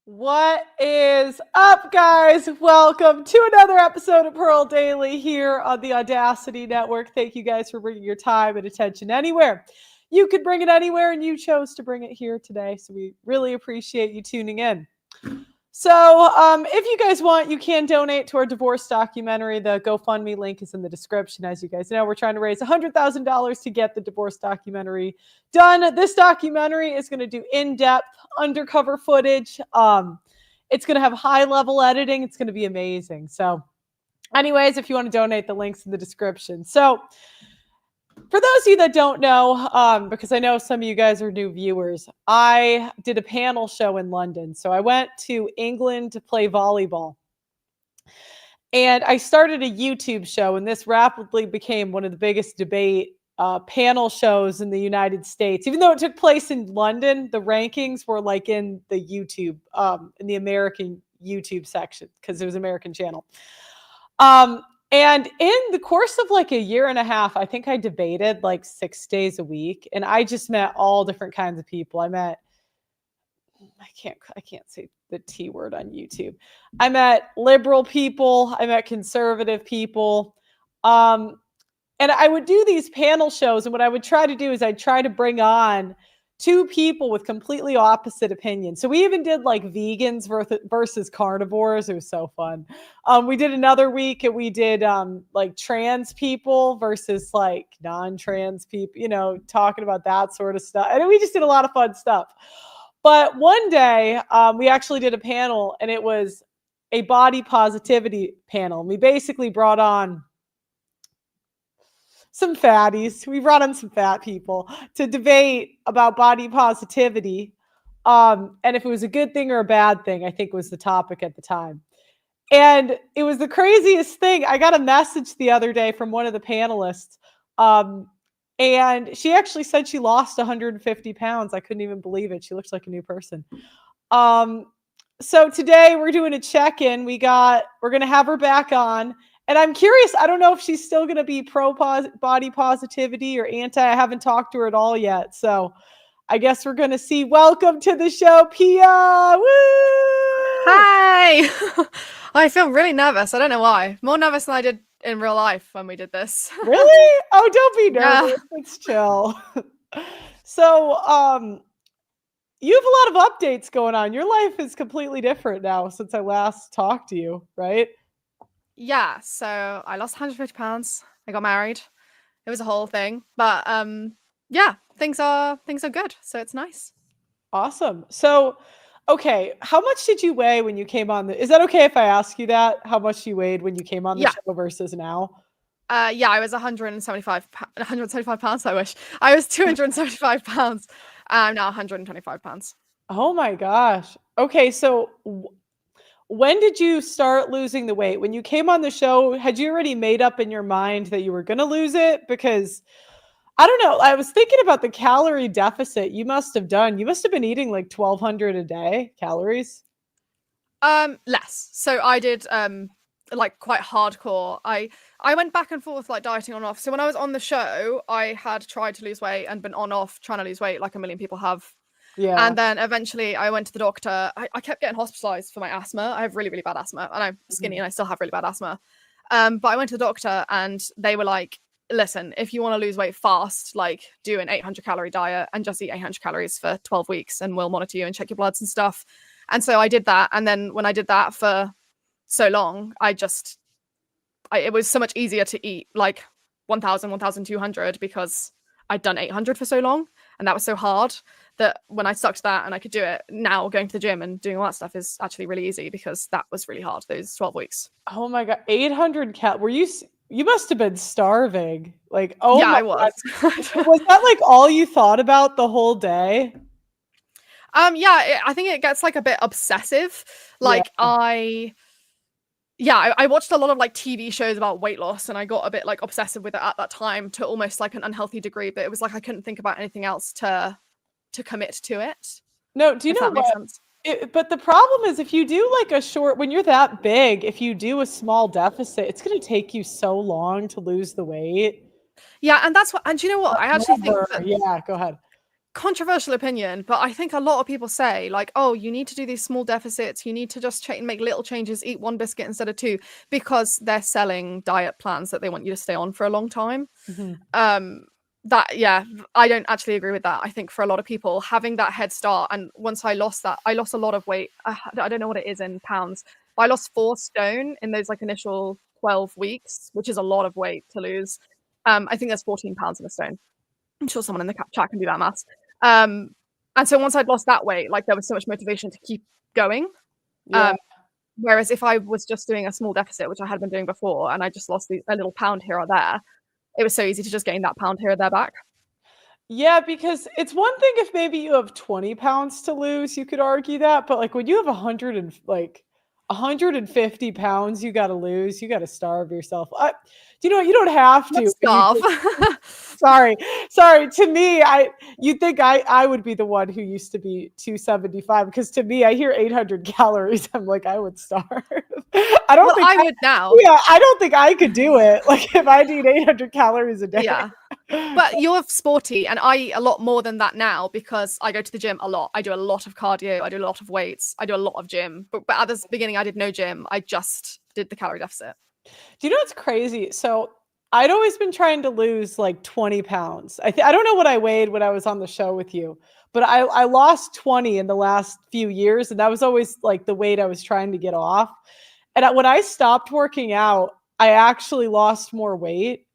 What is up, guys? Welcome to another episode of Pearl Daily here on the Audacity Network. Thank you guys for bringing your time and attention anywhere. You could bring it anywhere, and you chose to bring it here today, so we really appreciate you tuning in. So if you guys want, you can donate to our divorce documentary. The GoFundMe link is in the description. As you guys know, we're trying to raise $100,000 to get the divorce documentary done. This documentary is going to do in-depth undercover footage. It's going to have high-level editing. It's going to be amazing. So anyways, if you want to donate, the link's in the description. So for those of you that don't know, because I know some of you guys are new viewers, I did a panel show in London. So I went to England to play volleyball. And I started a YouTube show, and this rapidly became one of the biggest debate panel shows in the United States. Even though it took place in London, the rankings were like in the YouTube, in the American YouTube section, because it was an American channel. And in the course of like a year and a half, I think I debated like 6 days a week, and I just met all different kinds of people. I can't say the T word on YouTube. I met liberal people. I met conservative people. And I would do these panel shows, and what I would try to do is I'd try to bring on two people with completely opposite opinions. So we even did like vegans versus carnivores. It was so fun. We did another week, and we did like trans people versus like non-trans people, talking about that sort of stuff. And we just did a lot of fun stuff. But one day we actually did a panel, and it was a body positivity panel. We basically brought on some fatties. We brought on some fat people to debate about body positivity. And if it was a good thing or a bad thing, I think was the topic at the time. And it was the craziest thing. I got a message the other day from one of the panelists. And she actually said she lost 150 pounds. I couldn't even believe it. She looks like a new person. So today we're doing a check-in. We're going to have her back on. And I'm curious, I don't know if she's still going to be body positivity or anti. I haven't talked to her at all yet. So I guess we're going to see. Welcome to the show, Pia. Woo! Hi. I feel really nervous. I don't know why. More nervous than I did in real life when we did this. Really? Oh, don't be nervous. Yeah. It's chill. So you have a lot of updates going on. Your life is completely different now since I last talked to you, right? Yeah, so I lost 150 pounds. I got married. It was a whole thing. But yeah, things are good. So it's nice. Awesome. So, okay, how much did you weigh when you came on is that okay if I ask you that? How much you weighed when you came on the show versus now? Yeah, I was 175 pounds, I wish. I was 275 pounds. I'm now 125 pounds. Oh my gosh. Okay, so when did you start losing the weight? When you came on the show, had you already made up in your mind that you were going to lose it? Because I don't know. I was thinking about the calorie deficit you must have done. You must have been eating like 1,200 a day calories. Less. So I did like quite hardcore. I went back and forth like dieting on and off. So when I was on the show, I had tried to lose weight and been on off trying to lose weight like a million people have. Yeah. And then eventually I went to the doctor. I kept getting hospitalized for my asthma. I have really, really bad asthma, and I'm skinny and I still have really bad asthma. But I went to the doctor, and they were like, listen, if you want to lose weight fast, like do an 800 calorie diet and just eat 800 calories for 12 weeks and we'll monitor you and check your bloods and stuff. And so I did that. And then when I did that for so long, it was so much easier to eat like 1,000, 1,200 because I'd done 800 for so long. And that was so hard that when I stuck to that and I could do it now, going to the gym and doing all that stuff is actually really easy because that was really hard, those 12 weeks. Oh my God. 800 you must have been starving. Like, oh yeah, my I was. Was that like all you thought about the whole day? Yeah, I think it gets like a bit obsessive. Like I watched a lot of like TV shows about weight loss, and I got a bit like obsessive with it at that time to almost like an unhealthy degree, but it was like I couldn't think about anything else to commit to it. No, do you know what? But the problem is if you do like when you're that big, if you do a small deficit, it's going to take you so long to lose the weight. Yeah, and do you know what? I actually think that, yeah, go ahead. controversial opinion, but I think a lot of people say like, oh, you need to do these small deficits, you need to just make little changes, eat one biscuit instead of two, because they're selling diet plans that they want you to stay on for a long time. I don't actually agree with that. I think for a lot of people, having that head start, and once I lost a lot of weight. I don't know what it is in pounds, but I lost 4 stone in those like initial 12 weeks, which is a lot of weight to lose. I think there's 14 pounds in a stone. I'm sure someone in the chat can do that maths. And so once I'd lost that weight, like there was so much motivation to keep going. Whereas if I was just doing a small deficit, which I had been doing before, and I just lost a little pound here or there, it was so easy to just gain that pound here or there back. Yeah, because it's one thing if maybe you have 20 pounds to lose, you could argue that, but like when you have 150 pounds you got to lose, you got to starve yourself. Do you know what? You don't have to. Starve. Sorry. To me, you'd think I would be the one who used to be 275, because to me, I hear 800 calories. I'm like, I would starve. I would now. Yeah, I don't think I could do it. Like if I need 800 calories a day. Yeah. But you're sporty, and I eat a lot more than that now because I go to the gym a lot. I do a lot of cardio. I do a lot of weights. I do a lot of gym. But at the beginning, I did no gym. I just did the calorie deficit. Do you know what's crazy? So I'd always been trying to lose like 20 pounds. I don't know what I weighed when I was on the show with you, but I lost 20 in the last few years. And that was always like the weight I was trying to get off. And when I stopped working out, I actually lost more weight.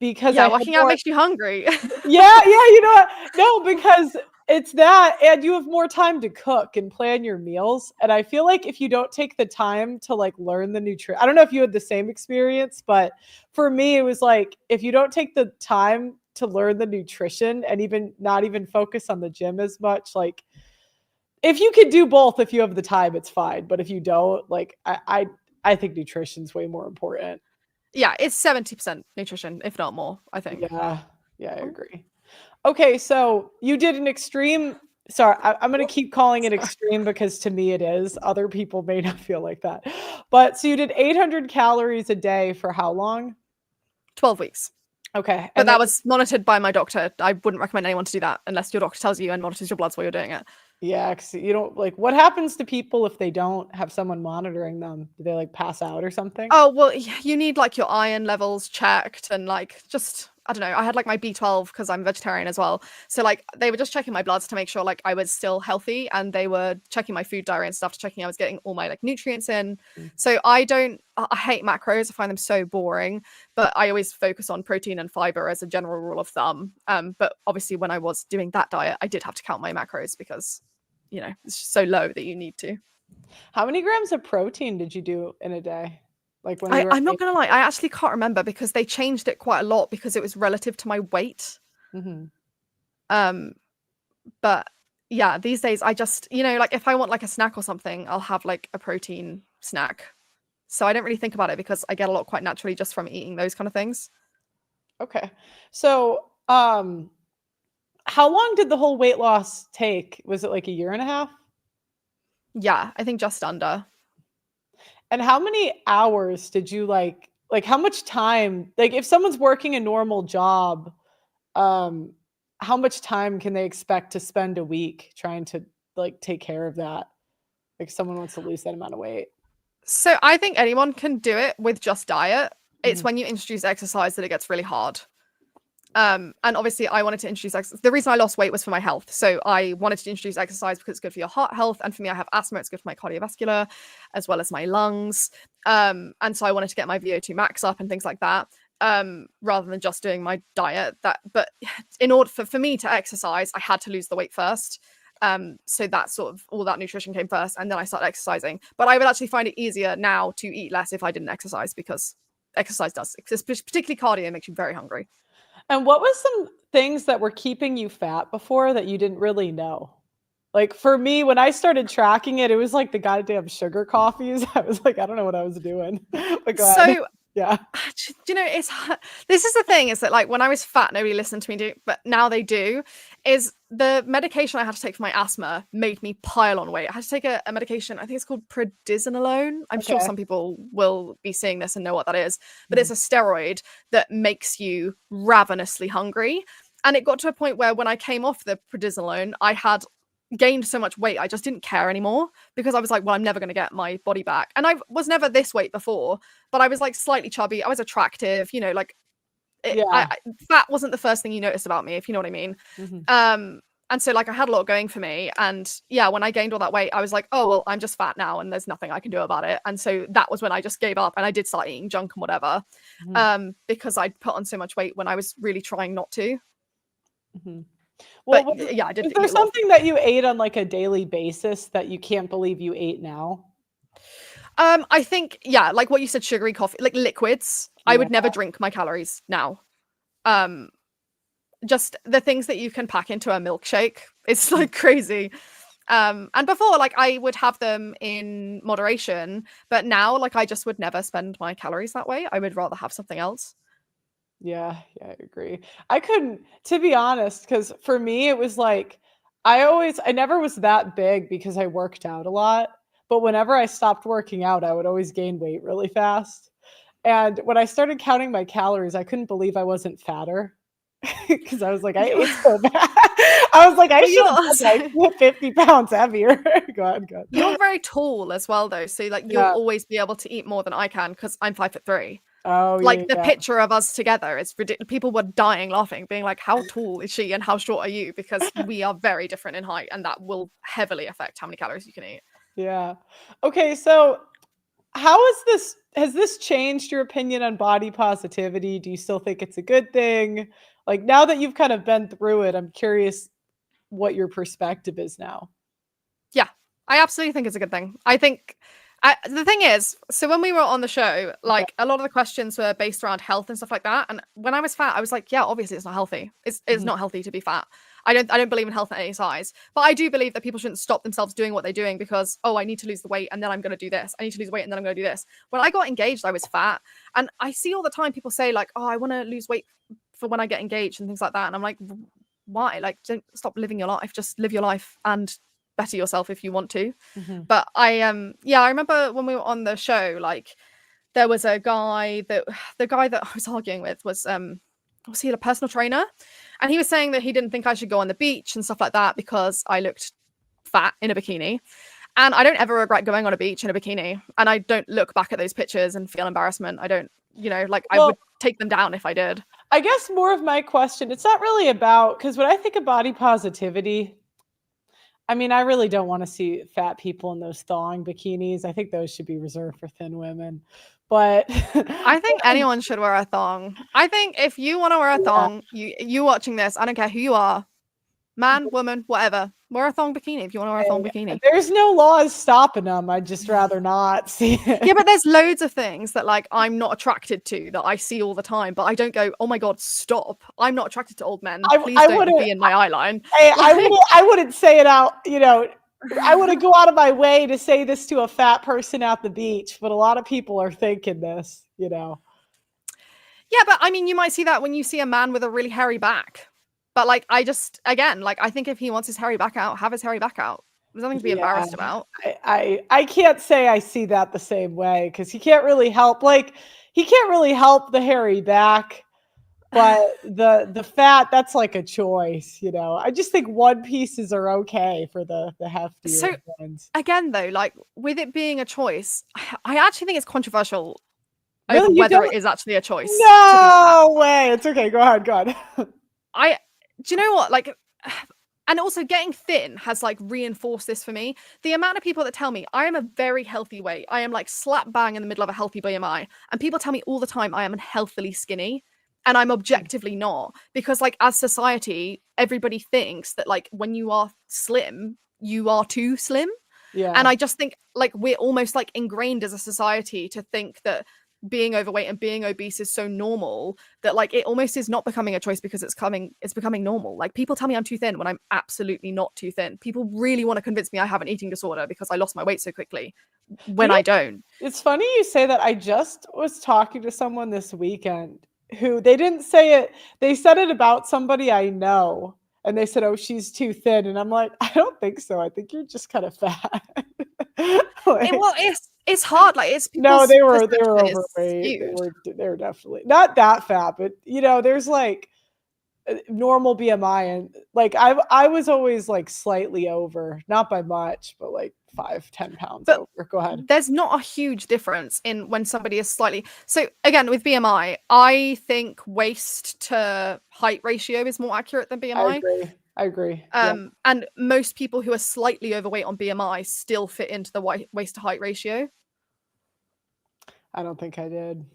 Because working out makes you hungry. Yeah, you know what? No, because it's that, and you have more time to cook and plan your meals. And I feel like if you don't take the time to like learn the nutrition, I don't know if you had the same experience, but for me, it was like, if you don't take the time to learn the nutrition and not even focus on the gym as much, like if you could do both, if you have the time, it's fine. But if you don't, like, I think nutrition's way more important. Yeah, it's 70% nutrition, if not more, I think. Yeah, I agree. Okay, so you did an extreme. Sorry, I'm going to keep calling it extreme because to me it is. Other people may not feel like that. But so you did 800 calories a day for how long? 12 weeks. Okay. But that was monitored by my doctor. I wouldn't recommend anyone to do that unless your doctor tells you and monitors your bloods while you're doing it. Yeah, because you don't like, what happens to people if they don't have someone monitoring them? Do they like pass out or something? Oh, well, you need like your iron levels checked and like just, I don't know. I had like my B12 because I'm vegetarian as well. So like they were just checking my bloods to make sure like I was still healthy, and they were checking my food diary and stuff to checking I was getting all my like nutrients in. So I hate macros. I find them so boring, but I always focus on protein and fiber as a general rule of thumb. But obviously when I was doing that diet, I did have to count my macros because, you know, it's just so low that you need to. How many grams of protein did you do in a day? Like when I'm not gonna lie, I actually can't remember because they changed it quite a lot because it was relative to my weight. But yeah, these days I just, you know, like if I want like a snack or something, I'll have like a protein snack. So I don't really think about it because I get a lot quite naturally just from eating those kind of things. Okay. So how long did the whole weight loss take? Was it like a year and a half? Yeah, I think just under. And how many hours did you like how much time, like if someone's working a normal job, how much time can they expect to spend a week trying to like take care of that? Like someone wants to lose that amount of weight. So I think anyone can do it with just diet. It's when you introduce exercise that it gets really hard. And obviously I wanted to introduce exercise. The reason I lost weight was for my health. So I wanted to introduce exercise because it's good for your heart health. And for me, I have asthma. It's good for my cardiovascular as well as my lungs. And so I wanted to get my VO2 max up and things like that. Rather than just doing my diet. But in order for me to exercise, I had to lose the weight first. So that sort of all that nutrition came first, and then I started exercising. But I would actually find it easier now to eat less if I didn't exercise, because exercise does, particularly cardio, makes you very hungry. And what was some things that were keeping you fat before that you didn't really know? Like for me, when I started tracking it, it was like the goddamn sugar coffees. I was like, I don't know what I was doing. So yeah, you know, this is the thing, is that like when I was fat, nobody listened to me, but now they do. Is the medication I had to take for my asthma made me pile on weight. I had to take a medication, I think it's called prednisolone. I'm sure some people will be seeing this and know what that is, but it's a steroid that makes you ravenously hungry. And it got to a point where when I came off the prednisolone, I had gained so much weight, I just didn't care anymore because I was like, well, I'm never going to get my body back. And I was never this weight before, but I was like slightly chubby. I was attractive, you know, like fat wasn't the first thing you noticed about me, if you know what I mean. And so like I had a lot going for me. And yeah, when I gained all that weight, I was like, oh, well, I'm just fat now and there's nothing I can do about it. And so that was when I just gave up and I did start eating junk and whatever, because I'd put on so much weight when I was really trying not to. Well, but yeah, I did. Is there something that you ate on like a daily basis that you can't believe you ate now? I think, yeah, like what you said, sugary coffee, like liquids. I would never drink my calories now. Just the things that you can pack into a milkshake, it's like crazy. And before, like I would have them in moderation, but now like I just would never spend my calories that way. I would rather have something else. Yeah, I agree. I couldn't, to be honest, because for me it was like I never was that big because I worked out a lot, but whenever I stopped working out, I would always gain weight really fast. And when I started counting my calories, I couldn't believe I wasn't fatter. Because I was like, I ate so bad. I was like, I should have 50 pounds heavier. Go ahead. You're very tall as well, though. So like you'll always be able to eat more than I can because I'm 5'3". Oh, like the picture of us together is ridiculous. People were dying laughing, being like, how tall is she and how short are you? Because we are very different in height, and that will heavily affect how many calories you can eat. Yeah. Okay, so has this changed your opinion on body positivity? Do you still think it's a good thing? Like now that you've kind of been through it, I'm curious what your perspective is now. Yeah, I absolutely think it's a good thing. I think the thing is, so when we were on the show, like a lot of the questions were based around health and stuff like that. And when I was fat, I was like, yeah, obviously it's not healthy. It's not healthy to be fat. I don't believe in health at any size, but I do believe that people shouldn't stop themselves doing what they're doing because, oh, I need to lose the weight and then I'm going to do this. I need to lose weight and then I'm going to do this. When I got engaged, I was fat. And I see all the time people say like, oh, I want to lose weight for when I get engaged and things like that. And I'm like, why? Like, don't stop living your life. Just live your life and better yourself if you want to. But I remember when we were on the show, like there was the guy that I was arguing with was he a personal trainer, and he was saying that he didn't think I should go on the beach and stuff like that because I looked fat in a bikini. And I don't ever regret going on a beach in a bikini, and I don't look back at those pictures and feel embarrassment. I don't, I would take them down if I did. I guess more of my question, it's not really about, because when I think of body positivity, I mean, I really don't want to see fat people in those thong bikinis. I think those should be reserved for thin women. But I think anyone should wear a thong. I think if you want to wear a thong, you watching this, I don't care who you are, man, woman, whatever, wear a thong bikini if you want to wear a thong bikini. There's no laws stopping them. I'd just rather not see it. Yeah, but there's loads of things that like I'm not attracted to that I see all the time, but I don't go, oh my god, stop! I'm not attracted to old men. Please don't be in my eye line. I wouldn't say it out. I wouldn't go out of my way to say this to a fat person at the beach, but a lot of people are thinking this. Yeah, but I mean, you might see that when you see a man with a really hairy back. But like, I think if he wants his hairy back out, have his hairy back out. There's nothing to be embarrassed about. I can't say I see that the same way because he can't really help the hairy back, but the fat, that's like a choice, I just think one pieces are okay for the heftier ones. Again, though, like with it being a choice, I actually think it's controversial over whether it is actually a choice. No way. It's okay. Go ahead. Do you know what? Like, and also getting thin has like reinforced this for me. The amount of people that tell me I am a very healthy weight, I am like slap bang in the middle of a healthy BMI, and people tell me all the time I am unhealthily skinny, and I'm objectively not, because like as society, everybody thinks that like when you are slim, you are too slim. Yeah. And I just think like we're almost like ingrained as a society to think that being overweight and being obese is so normal that like it almost is not becoming a choice because it's becoming normal. Like people tell me I'm too thin when I'm absolutely not too thin. People really want to convince me I have an eating disorder because I lost my weight so quickly when I don't. It's funny you say that. I just was talking to someone this weekend who they didn't say it. They said it about somebody I know. And they said, oh, she's too thin. And I'm like, I don't think so. I think you're just kind of fat. It's hard. Like it's they were overweight. They were definitely not that fat, but there's like normal BMI, and like I was always like slightly over, not by much, but like 5-10 pounds But over. Go ahead. there's not a huge difference in when somebody is slightly. So again, with BMI, I think waist to height ratio is more accurate than BMI. I agree. Yeah. And most people who are slightly overweight on BMI still fit into the waist to height ratio. I don't think I did.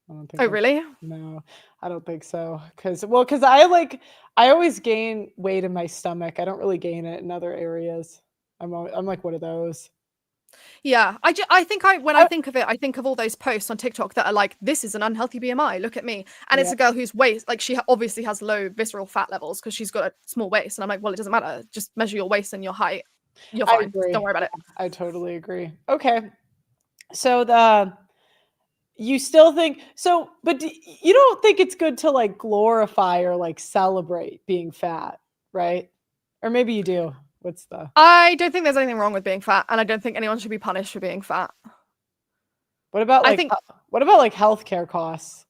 I don't think Oh, really? No, I don't think so. Because I always gain weight in my stomach. I don't really gain it in other areas. I'm like one of those. Yeah, I think when I think of it, I think of all those posts on TikTok that are like, "This is an unhealthy BMI. Look at me," and it's a girl whose waist, like, she obviously has low visceral fat levels because she's got a small waist, and I'm like, well, it doesn't matter. Just measure your waist and your height. You're fine. I agree. Don't worry about it. I totally agree. Okay, so you still think so, but you don't think it's good to like glorify or like celebrate being fat, right? Or maybe you do. What's the? I don't think there's anything wrong with being fat, and I don't think anyone should be punished for being fat. What about I like think what about like healthcare costs?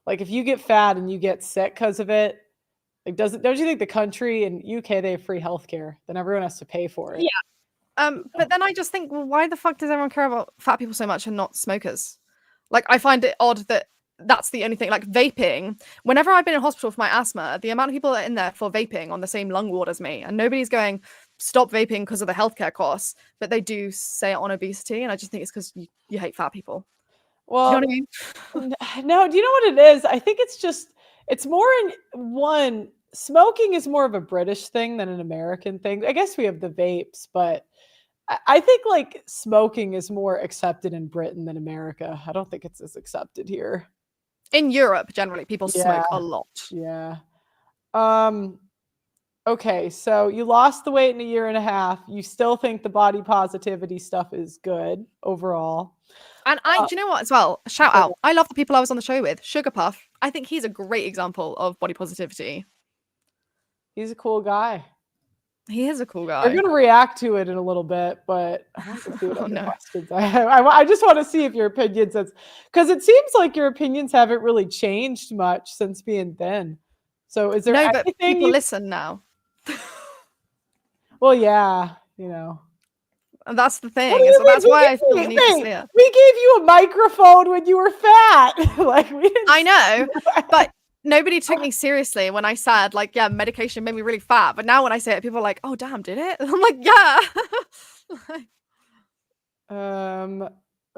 Like if you get fat and you get sick because of it, like don't you think the country in UK they have free healthcare? Then everyone has to pay for it. Yeah. But then I just think, well, why the fuck does everyone care about fat people so much and not smokers? Like, I find it odd that that's the only thing. Like vaping, whenever I've been in hospital for my asthma, the amount of people that are in there for vaping on the same lung ward as me, and nobody's going, stop vaping because of the healthcare costs, but they do say it on obesity, and I just think it's because you hate fat people. Well, do you know what I mean? No, do you know what it is? I think it's more in one, smoking is more of a British thing than an American thing. I guess we have the vapes, but I think like smoking is more accepted in Britain than America. I don't think it's as accepted here. In Europe, generally, people smoke a lot. Yeah. Okay, so you lost the weight in a year and a half. You still think the body positivity stuff is good overall. And do you know what as well? Shout out. I love the people I was on the show with. Sugar Puff. I think he's a great example of body positivity. He's a cool guy. He is a cool guy. We're going to react to it in a little bit, but I want to see what other questions I have. I just want to see if your opinions, because it seems like your opinions haven't really changed much since being thin. So is there anything but people listen now. Well, yeah, you know. And that's the thing. So that's why I feel the need to say it. We gave you a microphone when you were fat. Like we didn't. I know, but nobody took me seriously when I said, like, yeah, medication made me really fat. But now when I say it, people are like, oh, damn, did it? I'm like, yeah.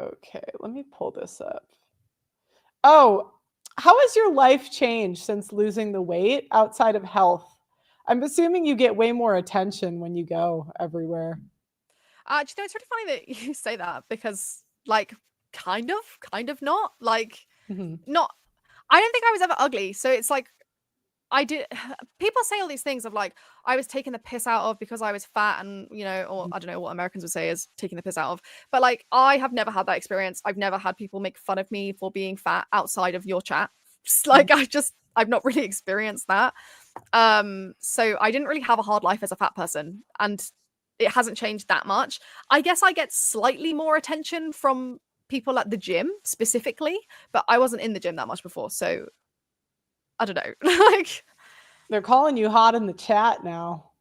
Okay, let me pull this up. Oh, how has your life changed since losing the weight outside of health? I'm assuming you get way more attention when you go everywhere. Do you know, it's really funny that you say that because, like, kind of not. Like, not. I don't think I was ever ugly. So it's like, people say all these things of like, I was taking the piss out of because I was fat and, you know, or I don't know what Americans would say is taking the piss out of. But like, I have never had that experience. I've never had people make fun of me for being fat outside of your chat. It's like, I've not really experienced that. So I didn't really have a hard life as a fat person, and it hasn't changed that much. I guess I get slightly more attention from people at the gym specifically, but I wasn't in the gym that much before, so I don't know. Like, they're calling you hot in the chat now.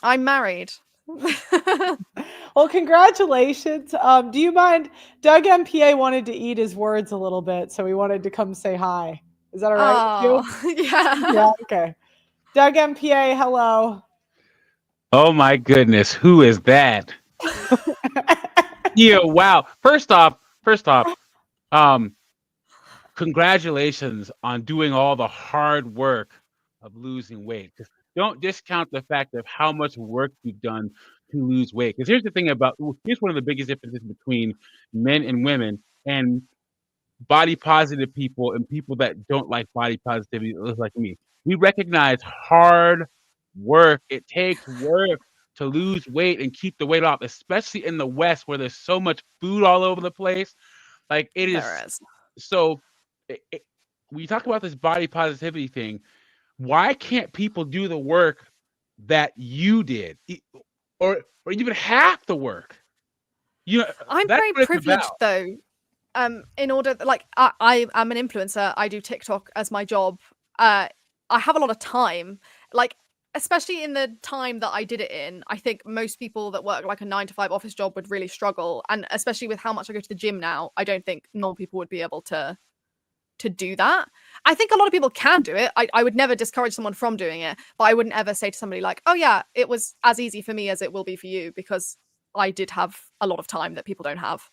I'm married. Well, congratulations. Do you mind? Doug MPA wanted to eat his words a little bit, so he wanted to come say hi. Is that all right with you? Yeah. Yeah, okay. Doug MPA, hello. Oh my goodness, who is that? Yeah, wow. First off, congratulations on doing all the hard work of losing weight. Don't discount the fact of how much work you've done to lose weight. Because here's one of the biggest differences between men and women, and body positive people and people that don't like body positivity, like me. We recognize hard work. It takes work to lose weight and keep the weight off, especially in the West where there's so much food all over the place. Like it is. So when you talk about this body positivity thing, why can't people do the work that you did, or even half the work? You know, I'm very privileged though. In order, like, I am an influencer. I do TikTok as my job. I have a lot of time. Like, especially in the time that I did it in, I think most people that work like a 9 to 5 office job would really struggle. And especially with how much I go to the gym now, I don't think normal people would be able to do that. I think a lot of people can do it. I would never discourage someone from doing it, but I wouldn't ever say to somebody like, oh yeah, it was as easy for me as it will be for you, because I did have a lot of time that people don't have.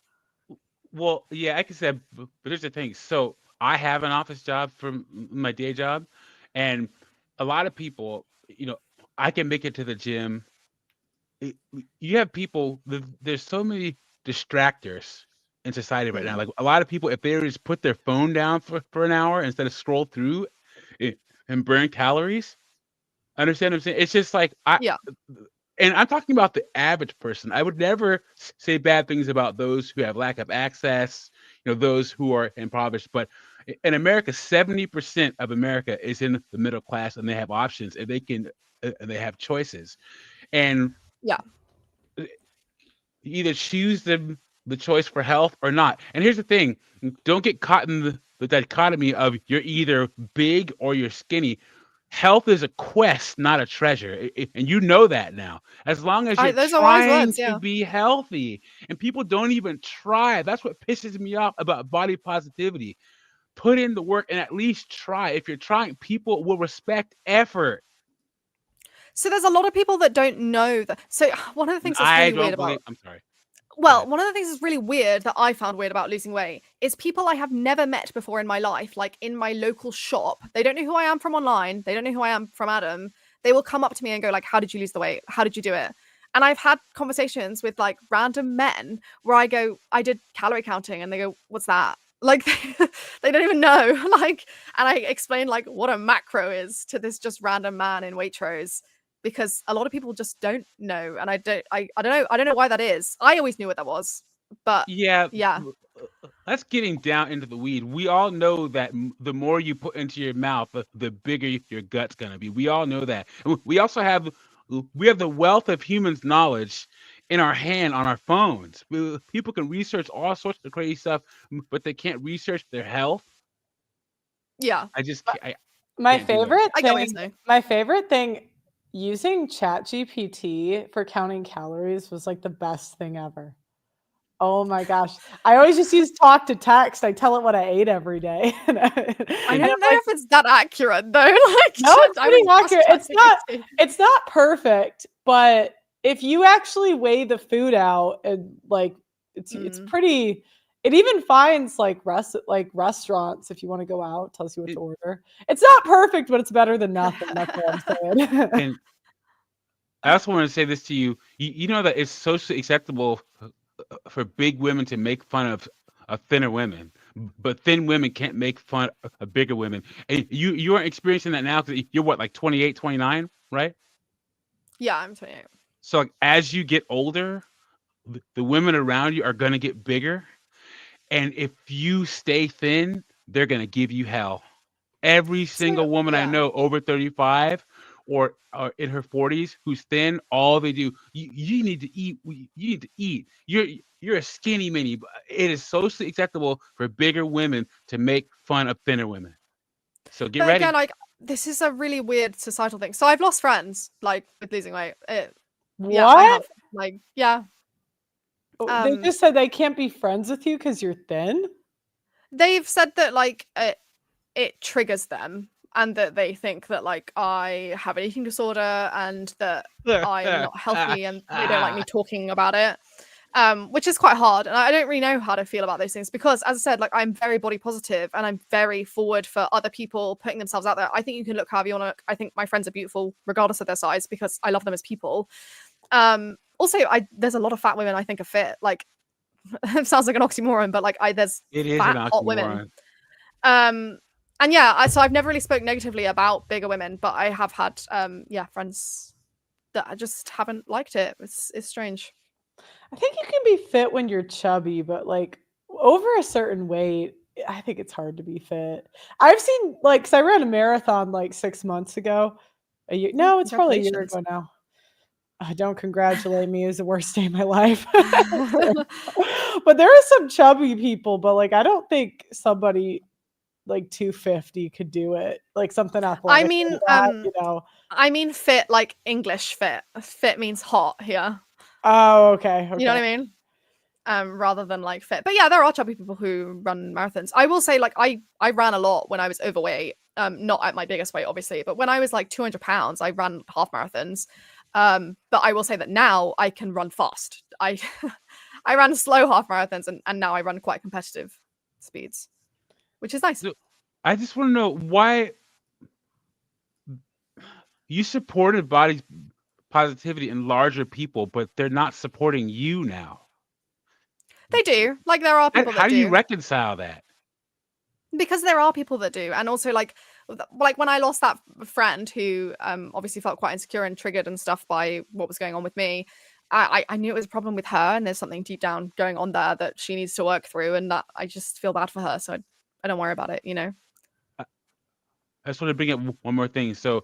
Well, yeah, I can say, but here's the thing. So I have an office job from my day job, and a lot of people, I can make it to the gym. You have people. There's so many distractors in society right now. Like a lot of people, if they just put their phone down for an hour instead of scroll through it and burn calories. Understand what I'm saying? It's just like Yeah. and I'm talking about the average person. I would never say bad things about those who have lack of access, those who are impoverished. But in America, 70% of America is in the middle class, and they have options, and they have choices. And Yeah. you either choose the choice for health or not. And here's the thing: don't get caught in the dichotomy of you're either big or you're skinny. Health is a quest, not a treasure, and you know that now. As long as you're Those are wise trying words, to yeah. be healthy, and people don't even try. That's what pisses me off about body positivity. Put in the work and at least try. If you're trying, people will respect effort. So there's a lot of people that don't know that. So one of the things that's I really don't weird believe. about I'm sorry. Well, one of the things that's really weird that I found weird about losing weight is people I have never met before in my life, like in my local shop. They don't know who I am from online. They don't know who I am from Adam. They will come up to me and go like, how did you lose the weight? How did you do it? And I've had conversations with like random men where I go, I did calorie counting, and they go, what's that? Like they don't even know. Like, and I explain like what a macro is to this just random man in Waitrose, because a lot of people just don't know, and I don't know why that is. I always knew what that was, but Yeah, yeah. that's getting down into the weed. We all know that the more you put into your mouth, the bigger your gut's gonna be. We all know that. We also have the wealth of humans' knowledge in our hand on our phones. People can research all sorts of crazy stuff, but they can't research their health. Yeah. I just I My can't do it. favorite I get what you're thing, saying. my favorite thing using ChatGPT for counting calories was like the best thing ever. Oh my gosh. I always just use talk to text. I tell it what I ate every day. I And don't know like, if it's that accurate though. Like, no, it's I pretty would trust accurate. ChatGPT. It's not perfect, but if you actually weigh the food out and like it's pretty. It even finds like restaurants if you want to go out, tells you what to order. It's not perfect, but it's better than nothing. That's what I'm saying. And I also want to say this to you. You know that it's socially acceptable for big women to make fun of thinner women, but thin women can't make fun of bigger women. And you are experiencing that now because you're what, like 28, 29, right? Yeah, I'm 28. So like, as you get older, the women around you are gonna get bigger, and if you stay thin, they're gonna give you hell. Every single woman I yeah. know over 35 or in her 40s who's thin, all they do, you need to eat. You need to eat. You're a skinny mini. It is socially acceptable for bigger women to make fun of thinner women. So get But ready. again, like, this is a really weird societal thing. So I've lost friends, like, with losing weight. Yeah, I have. What? Like, yeah. They just said they can't be friends with you because you're thin? They've said that like it triggers them, and that they think that like I have an eating disorder and that I am not healthy, and they don't like me talking about it. Which is quite hard, and I don't really know how to feel about those things, because as I said, like, I'm very body positive and I'm very forward for other people putting themselves out there. I think you can look however you want to look. I think my friends are beautiful regardless of their size, because I love them as people. Also, there's a lot of fat women I think are fit. Like, it sounds like an oxymoron, but like there's It is fat an hot women. oxymoron. And yeah, so I've never really spoke negatively about bigger women, but I have had friends that I just haven't liked it. It's strange. I think you can be fit when you're chubby, but like over a certain weight, I think it's hard to be fit. I've seen like, because I ran a marathon like 6 months ago. No, it's probably a year ago now. Don't congratulate me. It was the worst day of my life. But there are some chubby people, but like I don't think somebody like 250 could do it, like something athletic I like mean, that. I mean fit, like English fit. Fit means hot here. Oh, okay. You know what I mean? Rather than like fit. But yeah, there are chubby people who run marathons. I will say, like, I ran a lot when I was overweight. Not at my biggest weight, obviously, but when I was like 200 pounds, I ran half marathons. But I will say that now I can run fast. I I ran slow half marathons, and now I run quite competitive speeds, which is nice. So I just want to know why you supported body positivity in larger people, but they're not supporting you now. They do. Like, there are people How that do you do. reconcile that? Because there are people that do. And also, like when I lost that friend who obviously felt quite insecure and triggered and stuff by what was going on with me, I knew it was a problem with her, and there's something deep down going on there that she needs to work through, and that I just feel bad for her, so I don't worry about it, you know. I just want to bring up one more thing. So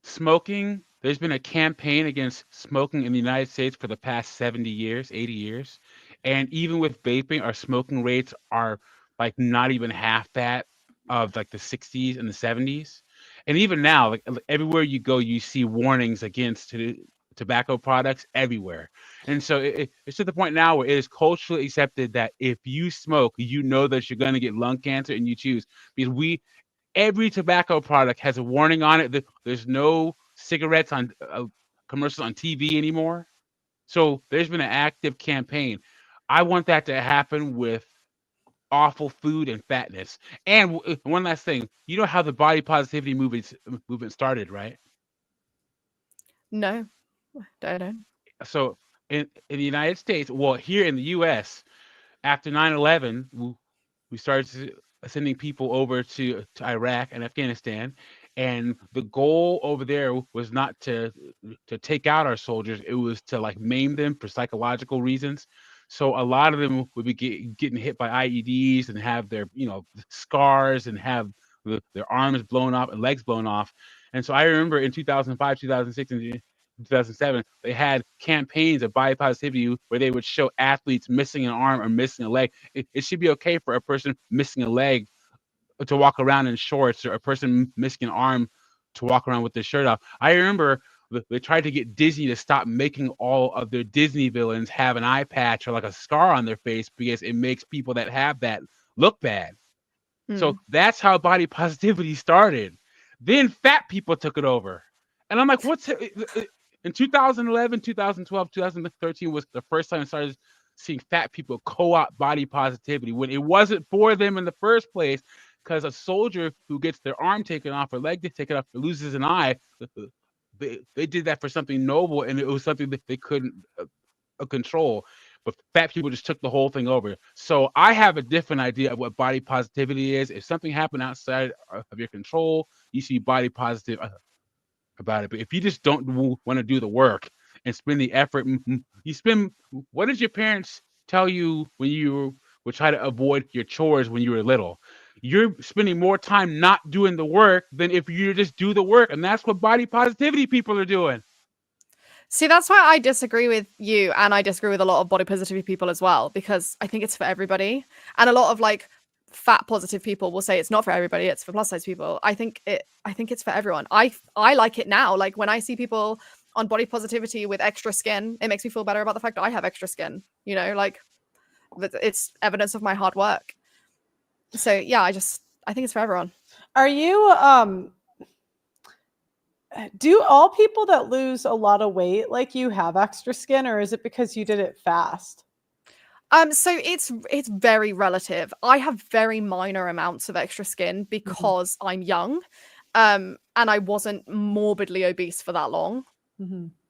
smoking, there's been a campaign against smoking in the United States for the past 70 years, 80 years. And even with vaping, our smoking rates are like not even half that of like the 60s and the 70s. And even now, like everywhere you go, you see warnings against tobacco products everywhere. And so it's to the point now where it is culturally accepted that if you smoke, you know that you're going to get lung cancer and you choose. Because every tobacco product has a warning on it. There's no cigarettes on commercials on TV anymore. So there's been an active campaign. I want that to happen with awful food and fatness. And one last thing, you know how the body positivity movement started, right? No, I don't. So in the United States, well, here in the U.S., after 9/11, we started sending people over to Iraq and Afghanistan, and the goal over there was not to take out our soldiers; it was to like maim them for psychological reasons. So a lot of them would be getting hit by IEDs and have their scars and have their arms blown off and legs blown off. And so I remember in 2005, 2006, and 2007, they had campaigns of body positivity where they would show athletes missing an arm or missing a leg. It should be okay for a person missing a leg to walk around in shorts, or a person missing an arm to walk around with their shirt off. I remember they tried to get Disney to stop making all of their Disney villains have an eye patch or like a scar on their face because it makes people that have that look bad. So that's how body positivity started. Then fat people took it over. And I'm like, what's in 2011, 2012, 2013 was the first time I started seeing fat people co-opt body positivity when it wasn't for them in the first place. Because a soldier who gets their arm taken off or leg taken off or loses an eye, they did that for something noble, and it was something that they couldn't control. But fat people just took the whole thing over. So I have a different idea of what body positivity is. If something happened outside of your control, you should be body positive about it. But if you just don't want to do the work and spend the effort, what did your parents tell you when you were trying to avoid your chores when you were little? You're spending more time not doing the work than if you just do the work. And that's what body positivity people are doing. See, that's why I disagree with you, and I disagree with a lot of body positivity people as well, because I think it's for everybody. And a lot of like fat positive people will say it's not for everybody, it's for plus size people. I think it's for everyone. I like it now. Like when I see people on body positivity with extra skin, it makes me feel better about the fact that I have extra skin, you know, like it's evidence of my hard work. So yeah, I think it's for everyone. Are you do all people that lose a lot of weight like you have extra skin, or is it because you did it fast? So it's very relative. I have very minor amounts of extra skin because I'm young, and I wasn't morbidly obese for that long.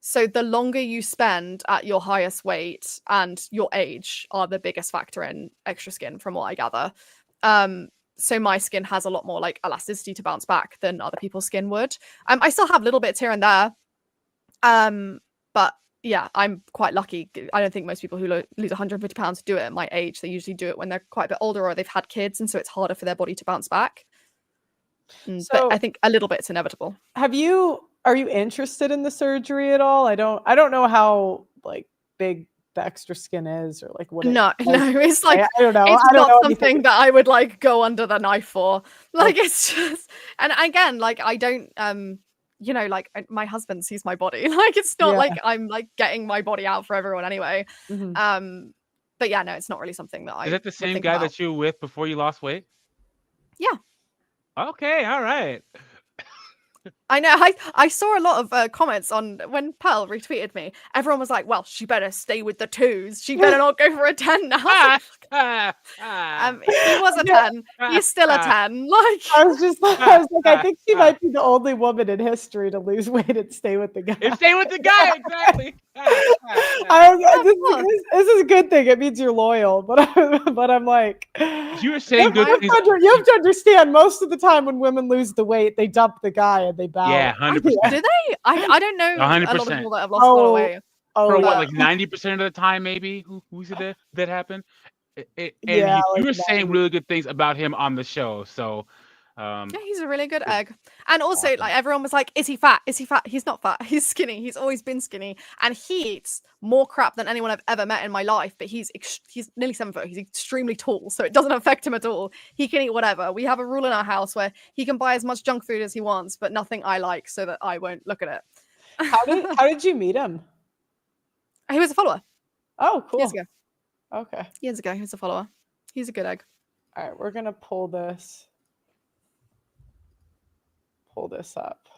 So the longer you spend at your highest weight and your age are the biggest factor in extra skin, from what I gather. So my skin has a lot more like elasticity to bounce back than other people's skin would. I still have little bits here and there, but yeah, I'm quite lucky. I don't think most people who lose 150 pounds do it at my age. They usually do it when they're quite a bit older or they've had kids, and so it's harder for their body to bounce back. But I think a little bit's inevitable. Are you interested in the surgery at all? I don't know how like big the extra skin is, or like what? No, it's like I don't know. it's I don't not know something anything. that I would like go under the knife for. Like it's just, and again, like I don't, like my husband sees my body. Like it's not Yeah. like I'm like getting my body out for everyone anyway. Mhm. But yeah, no, it's not really something that I Is that the would same think guy about. that you were with before you lost weight? Yeah. Okay, all right. I know. I saw a lot of comments on when Pearl retweeted me. Everyone was like, "Well, she better stay with the 2s. She better not go for a 10 now." I was like, he was a 10. He's still a 10. Like I was like, I think she might be the only woman in history to lose weight and stay with the guy. And stay with the guy, exactly. This is a good thing. It means you're loyal, but I'm like, You were saying good things. You have to understand. Most of the time, when women lose the weight, they dump the guy and they bow. Yeah, 100%. do they? I don't know 100%. a lot of people that have lost a lot of weight. For what, yeah. like 90% of the time, maybe? Who's it that happened? And Yeah, you like were saying 90. really good things about him on the show, so Yeah, he's a really good egg. And also, like everyone was like, "Is he fat? Is he fat?" He's not fat. He's skinny. He's always been skinny, and he eats more crap than anyone I've ever met in my life. But he's nearly 7 foot. He's extremely tall, so it doesn't affect him at all. He can eat whatever. We have a rule in our house where he can buy as much junk food as he wants, but nothing I like, so that I won't look at it. How did you meet him? He was a follower. Oh, cool. Years ago. Okay. Years ago, he was a follower. He's a good egg. All right, we're gonna pull this up.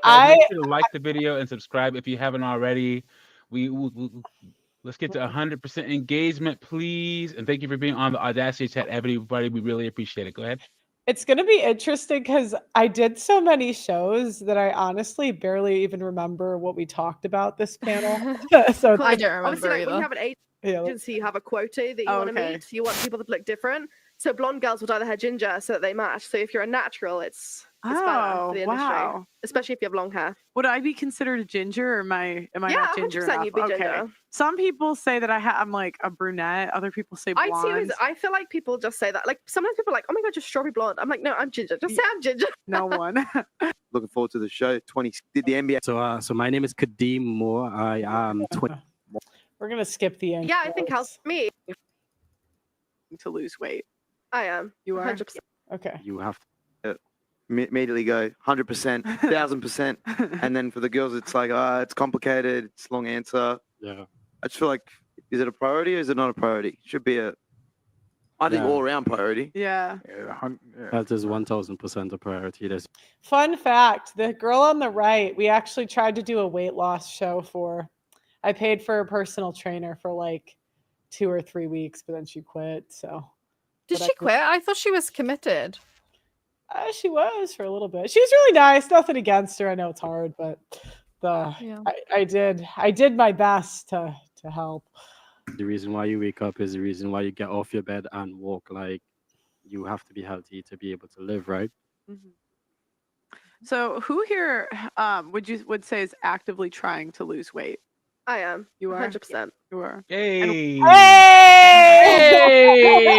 Make sure to like the video and subscribe if you haven't already. Let's get to 100% engagement, please. And thank you for being on the Audacity chat, everybody. We really appreciate it. Go ahead. It's going to be interesting because I did so many shows that I honestly barely even remember what we talked about this panel. So I don't remember Obviously, either. when you have an agency, you have a quota that you want to meet. You want people that look different. So blonde girls will dye their hair ginger so that they match. So if you're a natural, it's better for the industry, especially if you have long hair. Would I be considered a ginger, or am I not ginger enough? You'd be ginger. Some people say that I'm like a brunette. Other people say blonde. I feel like people just say that. Like sometimes people are like, "Oh my god, you're strawberry blonde." I'm like, "No, I'm ginger. Just say I'm ginger." No one. Looking forward to the show. Did the NBA. So my name is Kadeem Moore. I am 20. We're gonna skip the end. Yeah, I think helps me to lose weight. I am. You are 100%. Okay. You have Immediately go 100%, 1000%, and then for the girls, it's like, it's complicated. It's a long answer. Yeah. I just feel like, is it a priority or is it not a priority? Should be I think all around priority. Yeah. That is 1000% a priority. There's Fun fact: the girl on the right, we actually tried to do a weight loss show for. I paid for a personal trainer for like 2 or 3 weeks, but then she quit. So. Did she quit? I thought she was committed. She was for a little bit. She was really nice. Nothing against her. I know it's hard, but I did my best to help. the reason why you wake up is the reason why you get off your bed and walk. Like, you have to be healthy to be able to live, right? Mm-hmm. So who here would say is actively trying to lose weight? I am. You are 100%. You are. Hey! Hey!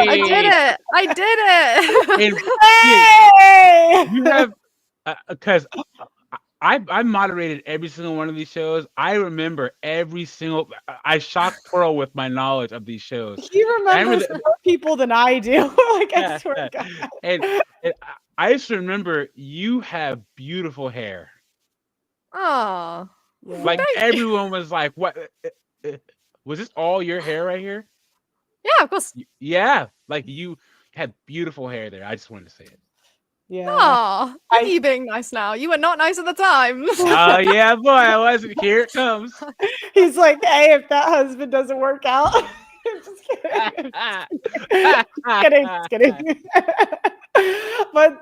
I did it! Hey! You have, because I moderated every single one of these shows. I remember every single. I shocked Pearl with my knowledge of these shows. He remembers more people than I do. Like, I swear to God. And I just remember you have beautiful hair. Oh. Yeah. Like everyone was like, "What? Was this all your hair right here?" Yeah, of course. Yeah, like you had beautiful hair there. I just wanted to say it. Yeah. Oh, look at you being nice now. You were not nice at the time. Oh yeah, boy, I wasn't. Here it comes. He's like, "Hey, if that husband doesn't work out." I'm just kidding. Just kidding. But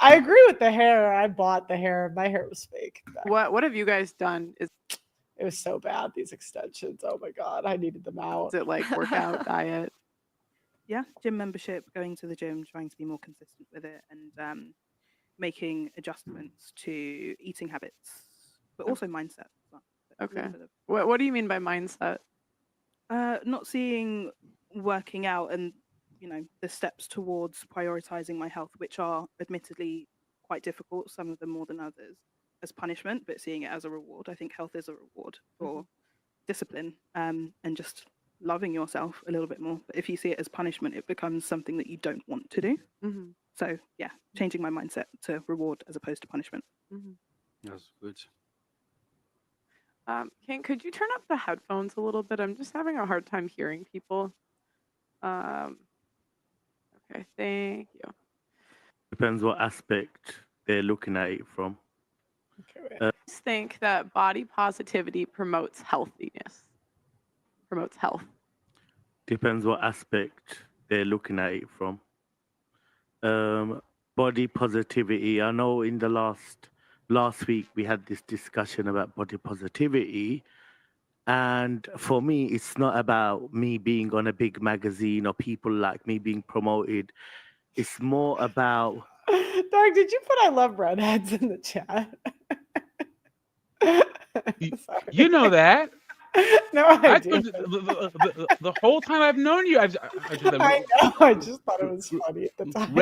I agree with the hair. I bought the hair. My hair was fake. What have you guys done? It was so bad, these extensions. Oh my God, I needed them out. Is it like workout, diet? Yeah, gym membership, going to the gym, trying to be more consistent with it, and making adjustments to eating habits, but also mindset. Okay. What do you mean by mindset? Not seeing working out and the steps towards prioritizing my health, which are admittedly quite difficult, some of them more than others, as punishment, but seeing it as a reward. I think health is a reward for discipline and just loving yourself a little bit more. But if you see it as punishment, it becomes something that you don't want to do. Mm-hmm. So yeah, changing my mindset to reward as opposed to punishment. Mm-hmm. That's good. King, could you turn up the headphones a little bit? I'm just having a hard time hearing people. Okay, thank you. Depends what aspect they're looking at it from. Okay, I just think that body positivity promotes healthiness. Promotes health. Depends what aspect they're looking at it from. Body positivity. I know in the last week we had this discussion about body positivity, and for me it's not about me being on a big magazine or people like me being promoted. It's more about Doug, did you put I love redheads in the chat? You know that. No, I do. The whole time I've known you, I know. I just thought it was funny at the time.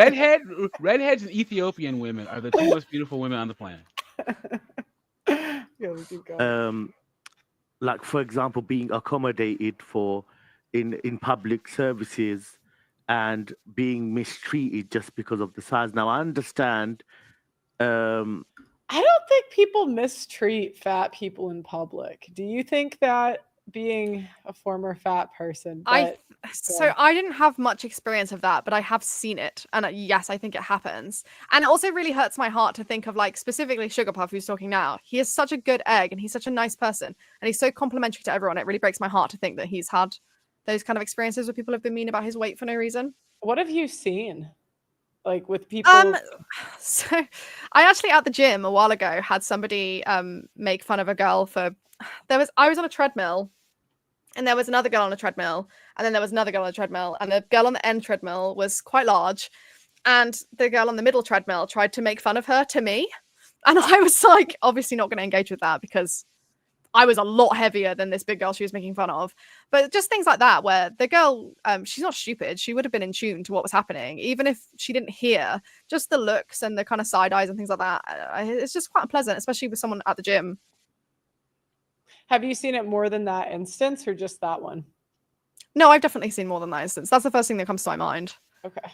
Redheads and Ethiopian women are the two most beautiful women on the planet. Yeah, we keep going. Like for example, being accommodated for in public services and being mistreated just because of the size. Now I understand. I don't think people mistreat fat people in public. Do you think that, being a former fat person? I didn't have much experience of that, but I have seen it, and yes, I think it happens. And it also really hurts my heart to think of, like, specifically Sugarpuff, who's talking now. He is such a good egg, and he's such a nice person, and he's so complimentary to everyone. It really breaks my heart to think that he's had those kind of experiences where people have been mean about his weight for no reason. What have you seen? Like with people? So I actually at the gym a while ago had somebody make fun of a girl for I was on a treadmill and there was another girl on a treadmill and then there was another girl on a treadmill and the girl on the end treadmill was quite large and the girl on the middle treadmill tried to make fun of her to me, and I was like obviously not going to engage with that because I was a lot heavier than this big girl she was making fun of. But just things like that, where the girl, she's not stupid. She would have been in tune to what was happening, even if she didn't hear. Just the looks and the kind of side eyes and things like that. It's just quite unpleasant, especially with someone at the gym. Have you seen it more than that instance or just that one? No, I've definitely seen more than that instance. That's the first thing that comes to my mind. Okay.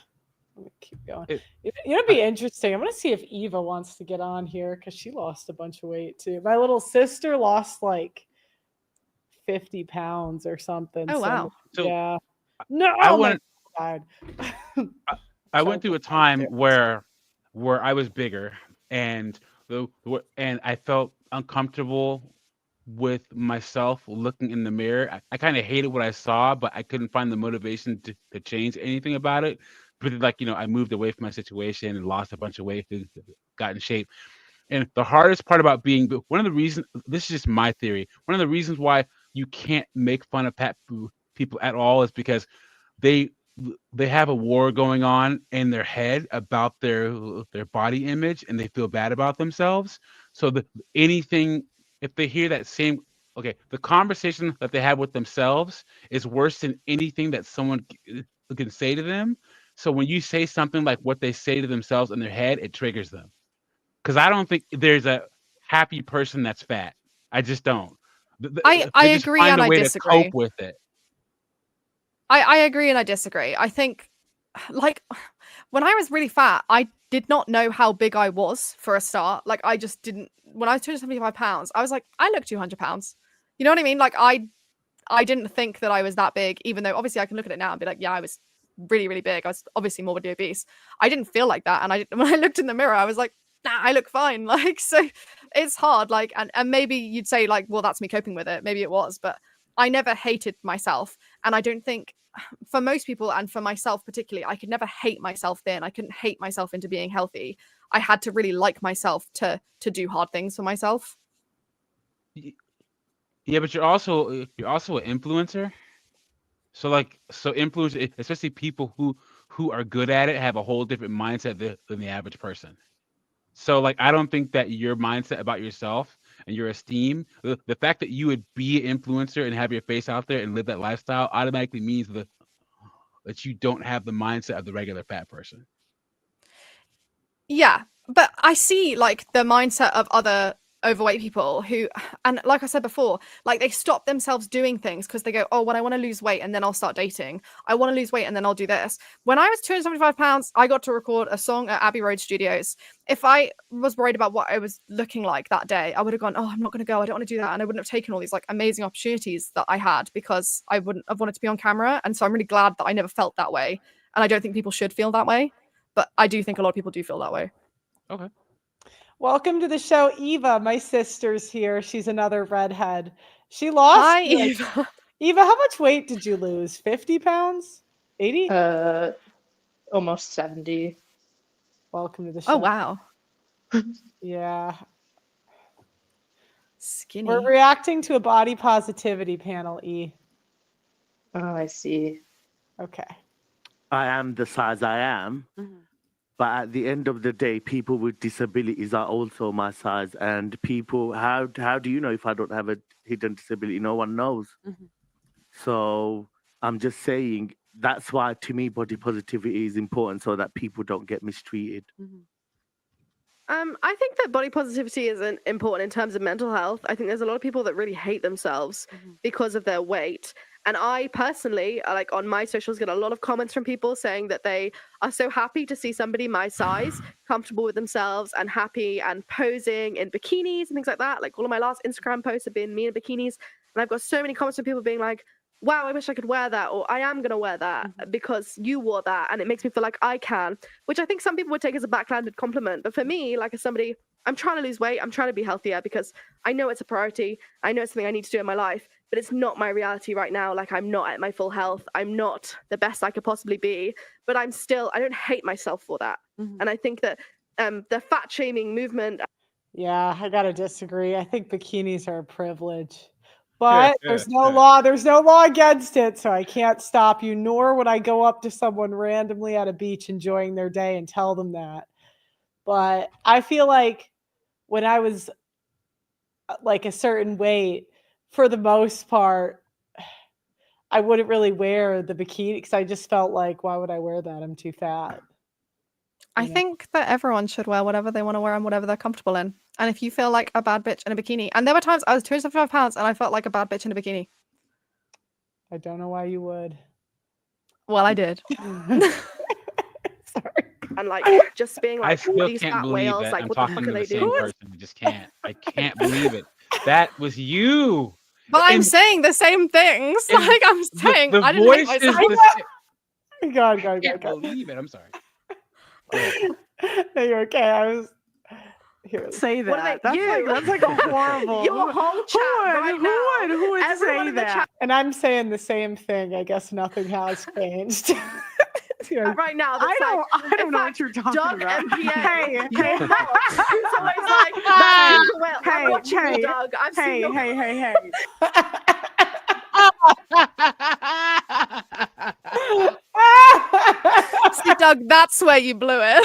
I'm gonna keep going. It'd be interesting. I'm gonna see if Eva wants to get on here because she lost a bunch of weight too. My little sister lost like 50 pounds or something. Oh wow! So yeah. No, I went through a time where I was bigger and I felt uncomfortable with myself looking in the mirror. I kind of hated what I saw, but I couldn't find the motivation to change anything about it. But like, I moved away from my situation and lost a bunch of weight, got in shape. And the hardest part about one of the reasons, this is just my theory, one of the reasons why you can't make fun of fat people at all is because they have a war going on in their head about their body image and they feel bad about themselves. So anything, if they hear that same, the conversation that they have with themselves is worse than anything that someone can say to them. So when you say something like what they say to themselves in their head, it triggers them. Because I don't think there's a happy person that's fat. I just don't. I agree and I disagree. To cope with it. I agree and I disagree. I think, like, when I was really fat, I did not know how big I was for a start. Like, I just didn't. When I was 275 pounds, I was like, I look 200 pounds. You know what I mean? Like, I didn't think that I was that big, even though obviously I can look at it now and be like, yeah, I was really, really big. I was obviously morbidly obese. I didn't feel like that. And when I looked in the mirror, I was like, nah, I look fine. Like, so it's hard. Like, and maybe you'd say like, well, that's me coping with it. Maybe it was, but I never hated myself. And I don't think for most people and for myself particularly, I could never hate myself thin. I couldn't hate myself into being healthy. I had to really like myself to do hard things for myself. Yeah, but you're also an influencer. So influencers, especially people who are good at it, have a whole different mindset than the average person. So like, I don't think that your mindset about yourself and your esteem, the fact that you would be an influencer and have your face out there and live that lifestyle automatically means that you don't have the mindset of the regular fat person. Yeah, but I see like the mindset of other overweight people who, and like I said before, like they stop themselves doing things because they go, oh, well, I want to lose weight and then I'll start dating. I want to lose weight and then I'll do this. When I was 275 pounds, I got to record a song at Abbey Road Studios. If I was worried about what I was looking like that day, I would have gone, oh, I'm not going to go. I don't want to do that. And I wouldn't have taken all these like amazing opportunities that I had because I wouldn't have wanted to be on camera. And so I'm really glad that I never felt that way. And I don't think people should feel that way. But I do think a lot of people do feel that way. Okay. Welcome to the show, Eva. My sister's here. She's another redhead. She lost. Hi, Eva. Eva, how much weight did you lose? 50 pounds? 80? Almost 70. Welcome to the show. Oh, wow. Yeah. Skinny. We're reacting to a body positivity panel, E. Oh, I see. Okay. I am the size I am. Mm-hmm. But at the end of the day, people with disabilities are also my size. And people, how do you know if I don't have a hidden disability? No one knows. Mm-hmm. So I'm just saying that's why, to me, body positivity is important so that people don't get mistreated. Mm-hmm. I think that body positivity is important in terms of mental health. I think there's a lot of people that really hate themselves because of their weight. And I personally, like on my socials, get a lot of comments from people saying that they are so happy to see somebody my size, comfortable with themselves and happy and posing in bikinis and things like that. Like all of my last Instagram posts have been me in bikinis. And I've got so many comments from people being like, wow, I wish I could wear that, or I am going to wear that because you wore that. And it makes me feel like I can, which I think some people would take as a backhanded compliment. But for me, like as somebody, I'm trying to lose weight. I'm trying to be healthier because I know it's a priority. I know it's something I need to do in my life, but it's not my reality right now. Like I'm not at my full health. I'm not the best I could possibly be, but I don't hate myself for that. And I think that the fat shaming movement. Yeah, I got to disagree. I think bikinis are a privilege. But there's no law against it, so I can't stop you, nor would I go up to someone randomly at a beach enjoying their day and tell them that. But I feel like when I was like a certain weight, for the most part, I wouldn't really wear the bikini because I just felt like, why would I wear that? I'm too fat. I think that everyone should wear whatever they want to wear and whatever they're comfortable in. And if you feel like a bad bitch in a bikini, and there were times I was 275 pounds and I felt like a bad bitch in a bikini. I don't know why you would. Well, I did. Sorry. And like just being like, I still these can't fat believe whales, it. like I'm what the talking fuck to are the they same doing? person. I just can't. I can't believe it. That was you. But I'm saying the same things. Like I'm saying, the I didn't hate voice is myself. Go on. I can't believe it. I'm sorry. No, you're okay. I was here. Say What that. about you? That's like a horrible. Your whole chat who would Everyone say in the that? chat And I'm saying the same thing. I guess nothing has changed. right now. I don't in know fact, what you're talking Doug about. MPA, Hey, you're not. He's always like, that's super well. I'm watching you, Doug. I've seen your hey. See, Doug, that's where you blew it.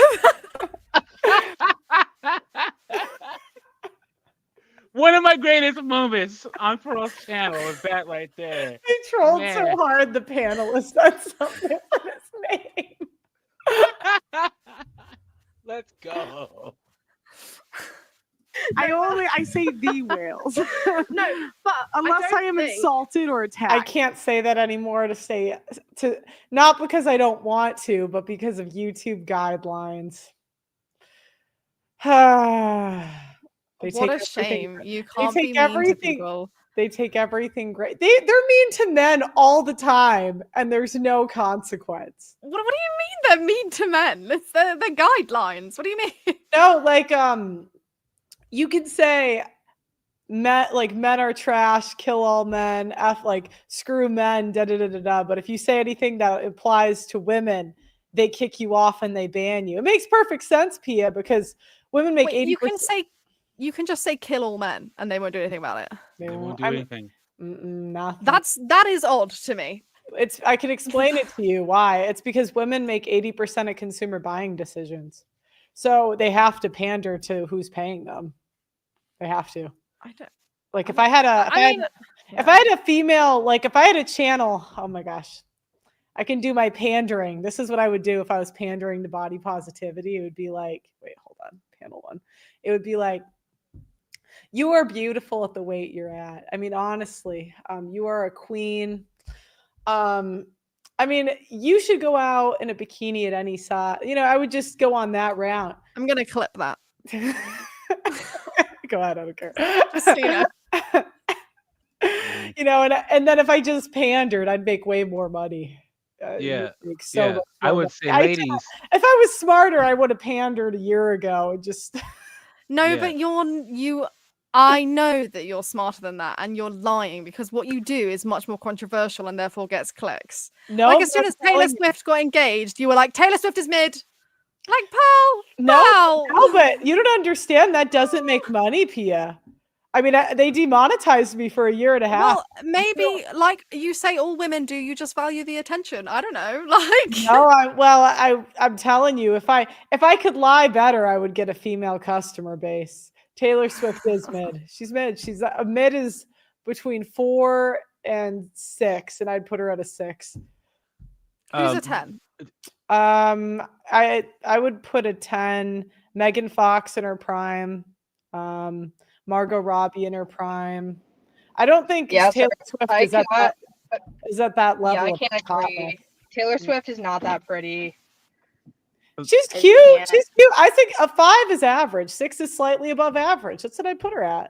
One of my greatest moments on Pearl's channel is that right there. He trolled Man. so hard the panelist on something on his name. Let's go. I say the whales. No, but Unless I am insulted or attacked. I can't say that anymore not because I don't want to, but because of YouTube guidelines. What a shame. You can't be mean to people. They take everything great. They're mean to men all the time, and there's no consequence. What do you mean they're mean to men? It's the guidelines. What do you mean? No, like you could say men are trash, kill all men, screw men, da. But if you say anything that applies to women, they kick you off and they ban you. It makes perfect sense, Pia, because women make 80%. You can just say kill all men and they won't do anything about it. They won't do anything. Nothing. That is odd to me. I can explain it to you why. It's because women make 80% of consumer buying decisions. So they have to pander to who's paying them. They have to. If I had a female, like if I had a channel, oh my gosh, I can do my pandering. This is what I would do if I was pandering to body positivity. It would be like, wait, hold on, panel one. It would be like, You are beautiful at the weight you're at. I mean, honestly, you are a queen. I mean, you should go out in a bikini at any size. You know, I would just go on that route. I'm gonna clip that. Go ahead, I don't care. Just so you know. You know, and then if I just pandered, I'd make way more money. Yeah, Make so yeah. much I more would money. say, ladies. If I was smarter, I would have pandered a year ago and just. No, Yeah. but you. I know that you're smarter than that, and you're lying because what you do is much more controversial and therefore gets clicks. No, Like as soon as Taylor Swift got engaged, you were like, Taylor Swift is mid. Like, Pearl. No, but you don't understand. That doesn't make money, Pia. I mean, they demonetized me for a year and a half. Well, maybe like you say, all women do. You just value the attention. I don't know. Like, No, I'm telling you, if I could lie better, I would get a female customer base. Taylor Swift is mid. She's mid. She's a mid is between 4 and 6, and I'd put her at a 6. Who's a 10? I would put a 10. Megan Fox in her prime. Margot Robbie in her prime. I don't think Taylor Swift is at that level. Yeah, I can't agree. Taylor Swift is not that pretty. She's cute. She's cute. I think a 5 is average. 6 is slightly above average. That's what I'd put her at.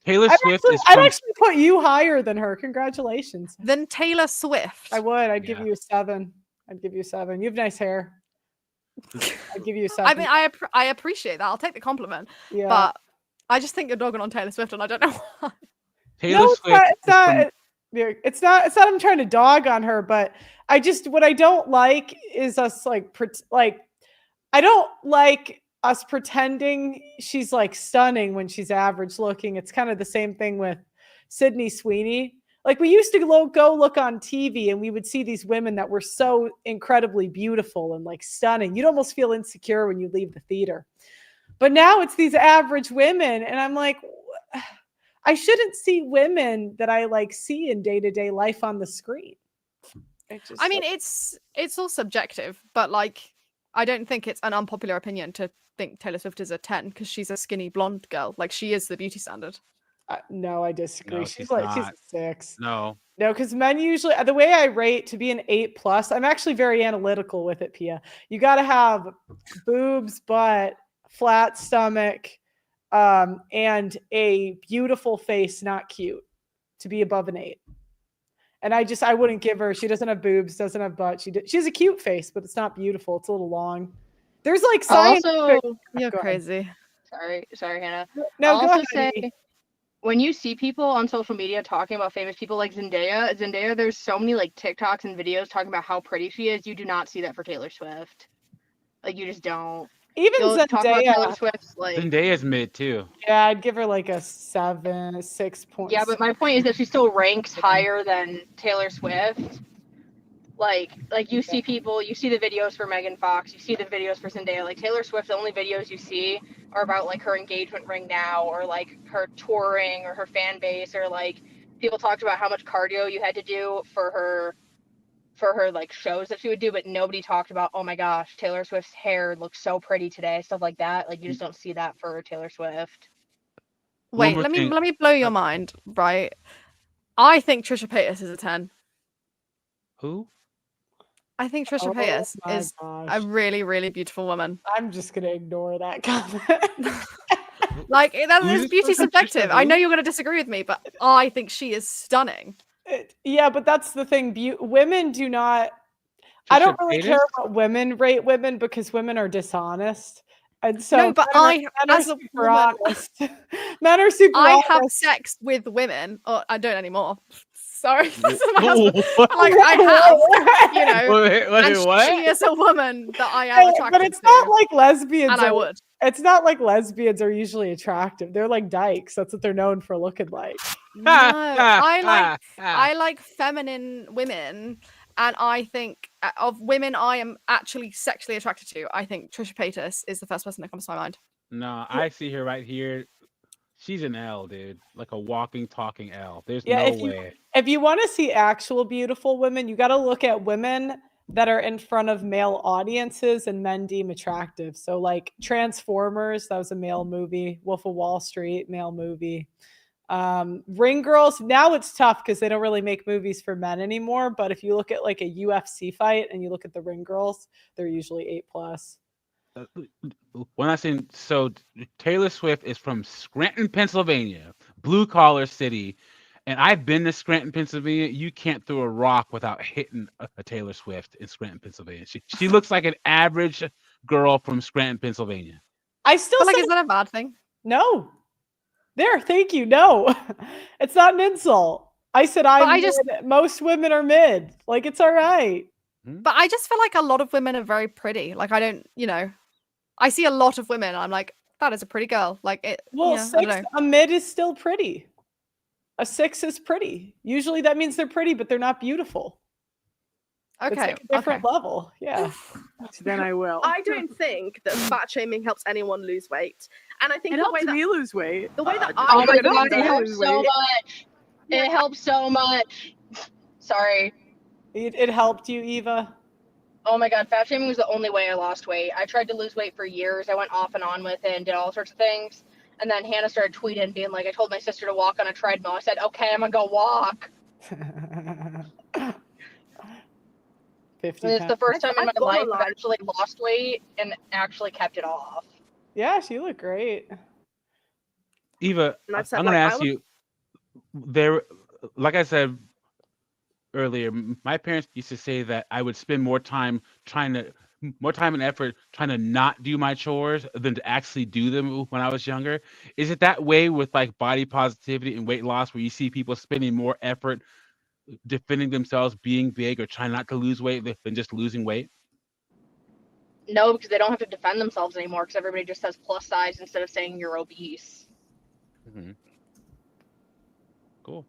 Taylor Swift is. I'd actually put you higher than her. Congratulations. Then Taylor Swift. I would. I'd give you a 7. I'd give you a 7. You have nice hair. I'd give you a 7. I mean, I appreciate that. I'll take the compliment. Yeah. But I just think you're dogging on Taylor Swift, and I don't know why. Taylor Swift. It's not. I'm trying to dog on her, but what I don't like is us I don't like us pretending she's like stunning when she's average looking. It's kind of the same thing with Sydney Sweeney. Like we used to go look on TV and we would see these women that were so incredibly beautiful and like stunning. You'd almost feel insecure when you leave the theater. But now it's these average women, and I'm like, I shouldn't see women that I like see in day-to-day life on the screen. I mean, it's all subjective, but like, I don't think it's an unpopular opinion to think Taylor Swift is a 10 because she's a skinny blonde girl. Like she is the beauty standard. No, I disagree. No, she's a 6. No, because men usually, the way I rate to be an 8+, I'm actually very analytical with it, Pia. You got to have boobs, butt, flat stomach, and a beautiful face, not cute, to be above an 8. And I wouldn't give her. She doesn't have boobs, doesn't have butt. She has a cute face, but it's not beautiful. It's a little long. There's like science. You're crazy. Sorry, Hannah. No, I'll go also ahead. say, when you see people on social media talking about famous people like Zendaya, there's so many like TikToks and videos talking about how pretty she is. You do not see that for Taylor Swift. Like you just don't. Even You'll talk about Zendaya. Taylor Swift's, like, Zendaya's mid too. Yeah, I'd give her like a 7, a 6 point. Yeah, but my point is that she still ranks higher than Taylor Swift. Like you see people, you see the videos for Megan Fox, you see the videos for Zendaya. Like Taylor Swift, the only videos you see are about like her engagement ring now, or like her touring, or her fan base, or like people talked about how much cardio you had to do for her like shows that she would do, but nobody talked about, oh my gosh, Taylor Swift's hair looks so pretty today, stuff like that. Like you just don't see that for Taylor Swift. Wait, let me blow your mind, right? I think Trisha Paytas is a 10. Who? I think Trisha Paytas is a really, really beautiful woman. I'm just gonna ignore that comment. Like that is beauty subjective. I know you're gonna disagree with me, but I think she is stunning. Yeah, but that's the thing. Women do not. I don't really care about women rate women because women are dishonest, and so no. But men are super honest. Men are super. I honest. have sex with women, or I don't anymore. Sorry, this is my husband. Like I have, you know. Wait, what? She is a woman that I am attracted to. But it's not like lesbians. And I would. It's not like lesbians are usually attractive. They're like dykes. That's what they're known for looking like. No, I like feminine women, and I think of women I am actually sexually attracted to. I think Trisha Paytas is the first person that comes to my mind. No, I see her right here. She's an L, dude. Like a walking, talking L. There's Yeah, no way. If you want to see actual beautiful women, you got to look at women that are in front of male audiences and men deem attractive. So like Transformers, that was a male movie. Wolf of Wall Street, male movie. Ring Girls, now it's tough because they don't really make movies for men anymore. But if you look at like a UFC fight and you look at the Ring Girls, they're usually 8+. When I say so, Taylor Swift is from Scranton, Pennsylvania, blue collar city, and I've been to Scranton, Pennsylvania. You can't throw a rock without hitting a Taylor Swift in Scranton, Pennsylvania. She looks like an average girl from Scranton, Pennsylvania. I still But like, say is that a bad thing? no. There, thank you. No, it's not an insult. I said most women are mid. Like, it's all right. But I just feel like a lot of women are very pretty. Like, I don't, I see a lot of women. I'm like, that is a pretty girl. Like, it. Well, I don't know. a mid is still pretty. A 6 is pretty. Usually that means they're pretty, but they're not beautiful. Okay. It's like a different level. Yeah. Then I will. I don't think that fat shaming helps anyone lose weight, and I think It the helps way that me lose weight. the way that Oh I my it god, helps it me helps lose so weight. much. It helps so much. Sorry. It helped you, Eva? Oh my god, fat shaming was the only way I lost weight. I tried to lose weight for years. I went off and on with it and did all sorts of things. And then Hannah started tweeting, being like, I told my sister to walk on a treadmill. I said, okay, I'm gonna go walk. 50 And it's the first time in my I've got a life lot. I've actually lost weight and actually kept it off. Yeah, she looked great. Eva, And I've said, I'm going to like, I ask would- you. There, like I said earlier, my parents used to say that I would spend more time and effort trying to not do my chores than to actually do them when I was younger. Is it that way with like body positivity and weight loss, where you see people spending more effort defending themselves being big or trying not to lose weight than just losing weight? No, because they don't have to defend themselves anymore because everybody just says plus size instead of saying you're obese. Mm-hmm. Cool.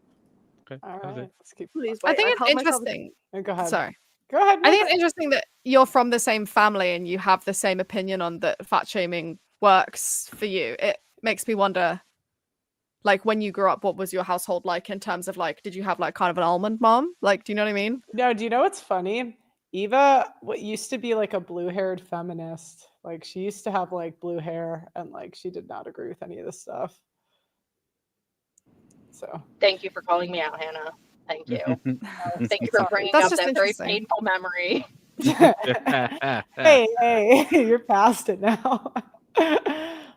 Okay. All that was right. it. Let's keep. lose I weight. think I've it's held myself- interesting. Go ahead. Sorry. Go ahead. I think it's interesting that you're from the same family and you have the same opinion on that fat shaming works for you. It makes me wonder, like, when you grew up, what was your household like in terms of like, did you have like kind of an almond mom? Like, do you know what I mean? No, do you know what's funny? Eva, what used to be like a blue-haired feminist, like she used to have like blue hair and like she did not agree with any of this stuff. So Thank you for calling me out, Hannah. Thank you. Thank you for Sorry. bringing That's up just that very interesting. painful memory. hey, you're past it now.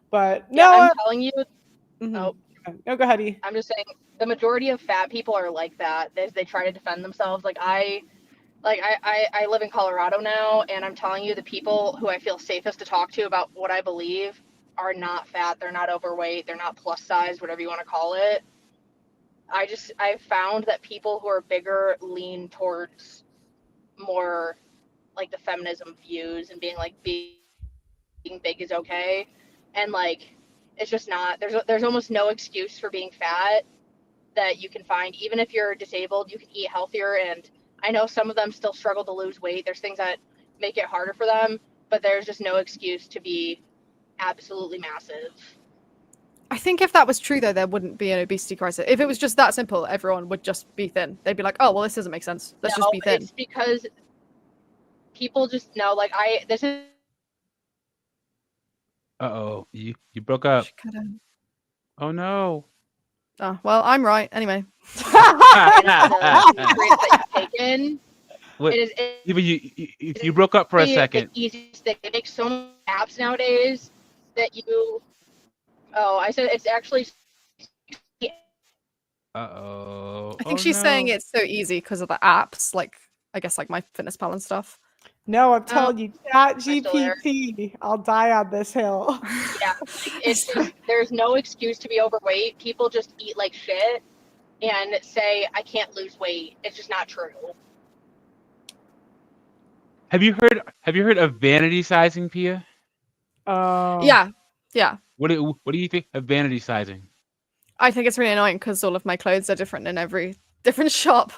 But Yeah, no, I'm telling you. mhm. Oh, No, go ahead. E. I'm just saying the majority of fat people are like that. They try to defend themselves. I live in Colorado now, and I'm telling you, the people who I feel safest to talk to about what I believe are not fat. They're not overweight. They're not plus size, whatever you want to call it. I've found that people who are bigger lean towards more like the feminism views and being like being big is okay, and like it's just not. There's almost no excuse for being fat that you can find. Even if you're disabled, you can eat healthier, and I know some of them still struggle to lose weight. There's things that make it harder for them, but there's just no excuse to be absolutely massive. I think if that was true, though, there wouldn't be an obesity crisis. If it was just that simple, everyone would just be thin. They'd be like, oh, well, this doesn't make sense. Let's just be thin. It's because people just know, like, this is. Uh-oh, you broke up. Oh no. Oh, well, I'm right. Anyway. that you've taken. Wait, you broke up for a second. The easiest thing. They make so many apps nowadays that you. Oh, I said it's actually. Uh-oh. I think she's saying it's so easy because of the apps, like I guess like MyFitnessPal and stuff. No, I'm telling you, ChatGPT. I'll die on this hill. Yeah, it's just, there's no excuse to be overweight. People just eat like shit and say I can't lose weight. It's just not true. Have you heard of vanity sizing, Pia? Yeah. What do you think of vanity sizing? I think it's really annoying because all of my clothes are different in every different shop.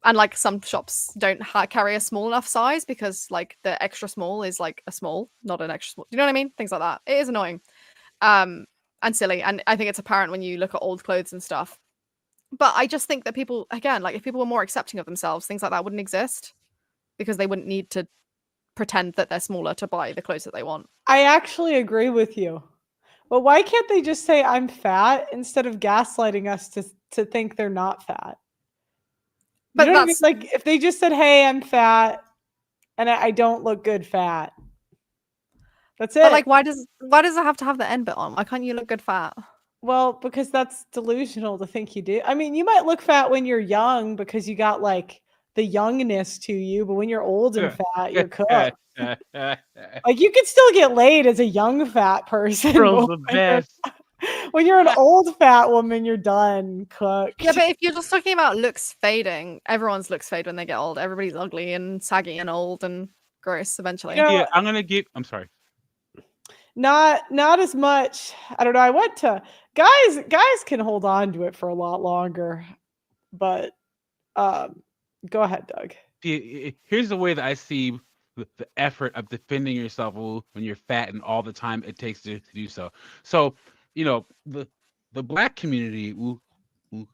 And like some shops don't carry a small enough size because like the extra small is like a small, not an extra small. Do you know what I mean? Things like that. It is annoying, and silly. And I think it's apparent when you look at old clothes and stuff. But I just think that people, again, like if people were more accepting of themselves, things like that wouldn't exist because they wouldn't need to pretend that they're smaller to buy the clothes that they want. I actually agree with you. But why can't they just say I'm fat instead of gaslighting us to think they're not fat? You But know what I mean? that's Like if they just said, "Hey, I'm fat and I don't look good fat." That's but it. like why does it have to have the end bit on? Why can't you look good fat? Well, because that's delusional to think you do. I mean, you might look fat when you're young because you got like the youngness to you, but when you're old and fat, you're cooked. Like you could still get laid as a young fat person, Girl's but the best. when you're an old fat woman, you're done cooked. Yeah, but if you're just talking about looks fading, everyone's looks fade when they get old. Everybody's ugly and saggy and old and gross eventually. You know, Yeah, I'm sorry. not as much. I don't know. I went to guys can hold on to it for a lot longer, but go ahead, Doug. Here's the way that I see the effort of defending yourself when you're fat and all the time it takes to do so. So, you know, the black community,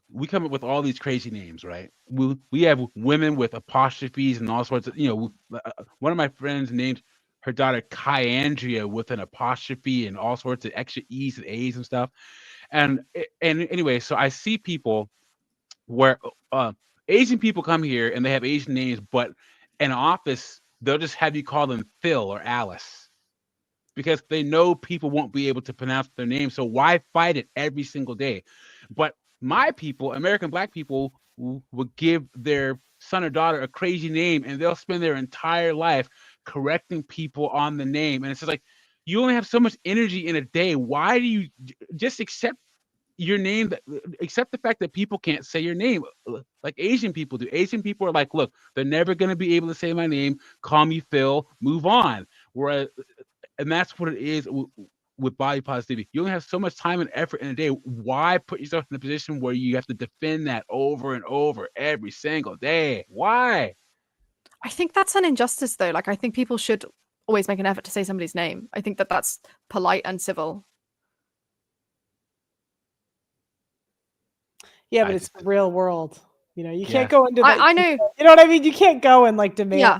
we come up with all these crazy names, right? We have women with apostrophes and all sorts of, one of my friends named her daughter Kyandria with an apostrophe and all sorts of extra E's and A's and stuff. And anyway, so I see people where Asian people come here and they have Asian names, but in office they'll just have you call them Phil or Alice because they know people won't be able to pronounce their name. So why fight it every single day? But my people, American black people, would give their son or daughter a crazy name and they'll spend their entire life correcting people on the name. And it's just like, you only have so much energy in a day. Why do you just accept your name, accept the fact that people can't say your name like Asian people do? Asian people are like, look, they're never going to be able to say my name. Call me Phil, move on. Whereas, and that's what it is with body positivity. You only have so much time and effort in a day. Why put yourself in a position where you have to defend that over and over every single day? Why? I think that's an injustice, though. Like, I think people should always make an effort to say somebody's name. I think that that's polite and civil. Yeah, but it's the real world. You know, you can't Yeah. go into that. I know. You know what I mean? You can't go and like demand Yeah.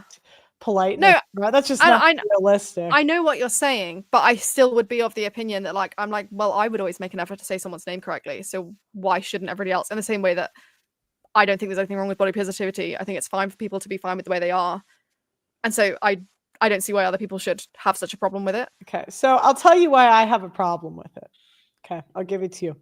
politeness. No, that's just and not realistic. I know what you're saying, but I still would be of the opinion that, like, I'm like, well, I would always make an effort to say someone's name correctly. So why shouldn't everybody else? In the same way that I don't think there's anything wrong with body positivity. I think it's fine for people to be fine with the way they are. And so I don't see why other people should have such a problem with it. Okay, so I'll tell you why I have a problem with it. Okay, I'll give it to you.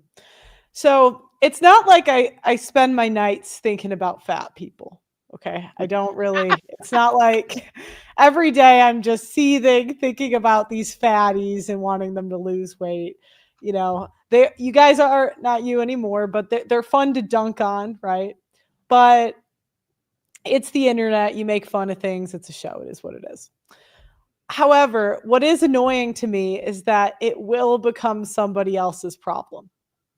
So it's not like I spend my nights thinking about fat people. Okay, I don't really. It's not like every day I'm just seething, thinking about these fatties and wanting them to lose weight. You know, you guys are not you anymore, but they're fun to dunk on, right? But it's the internet. You make fun of things. It's a show. It is what it is. However, what is annoying to me is that it will become somebody else's problem.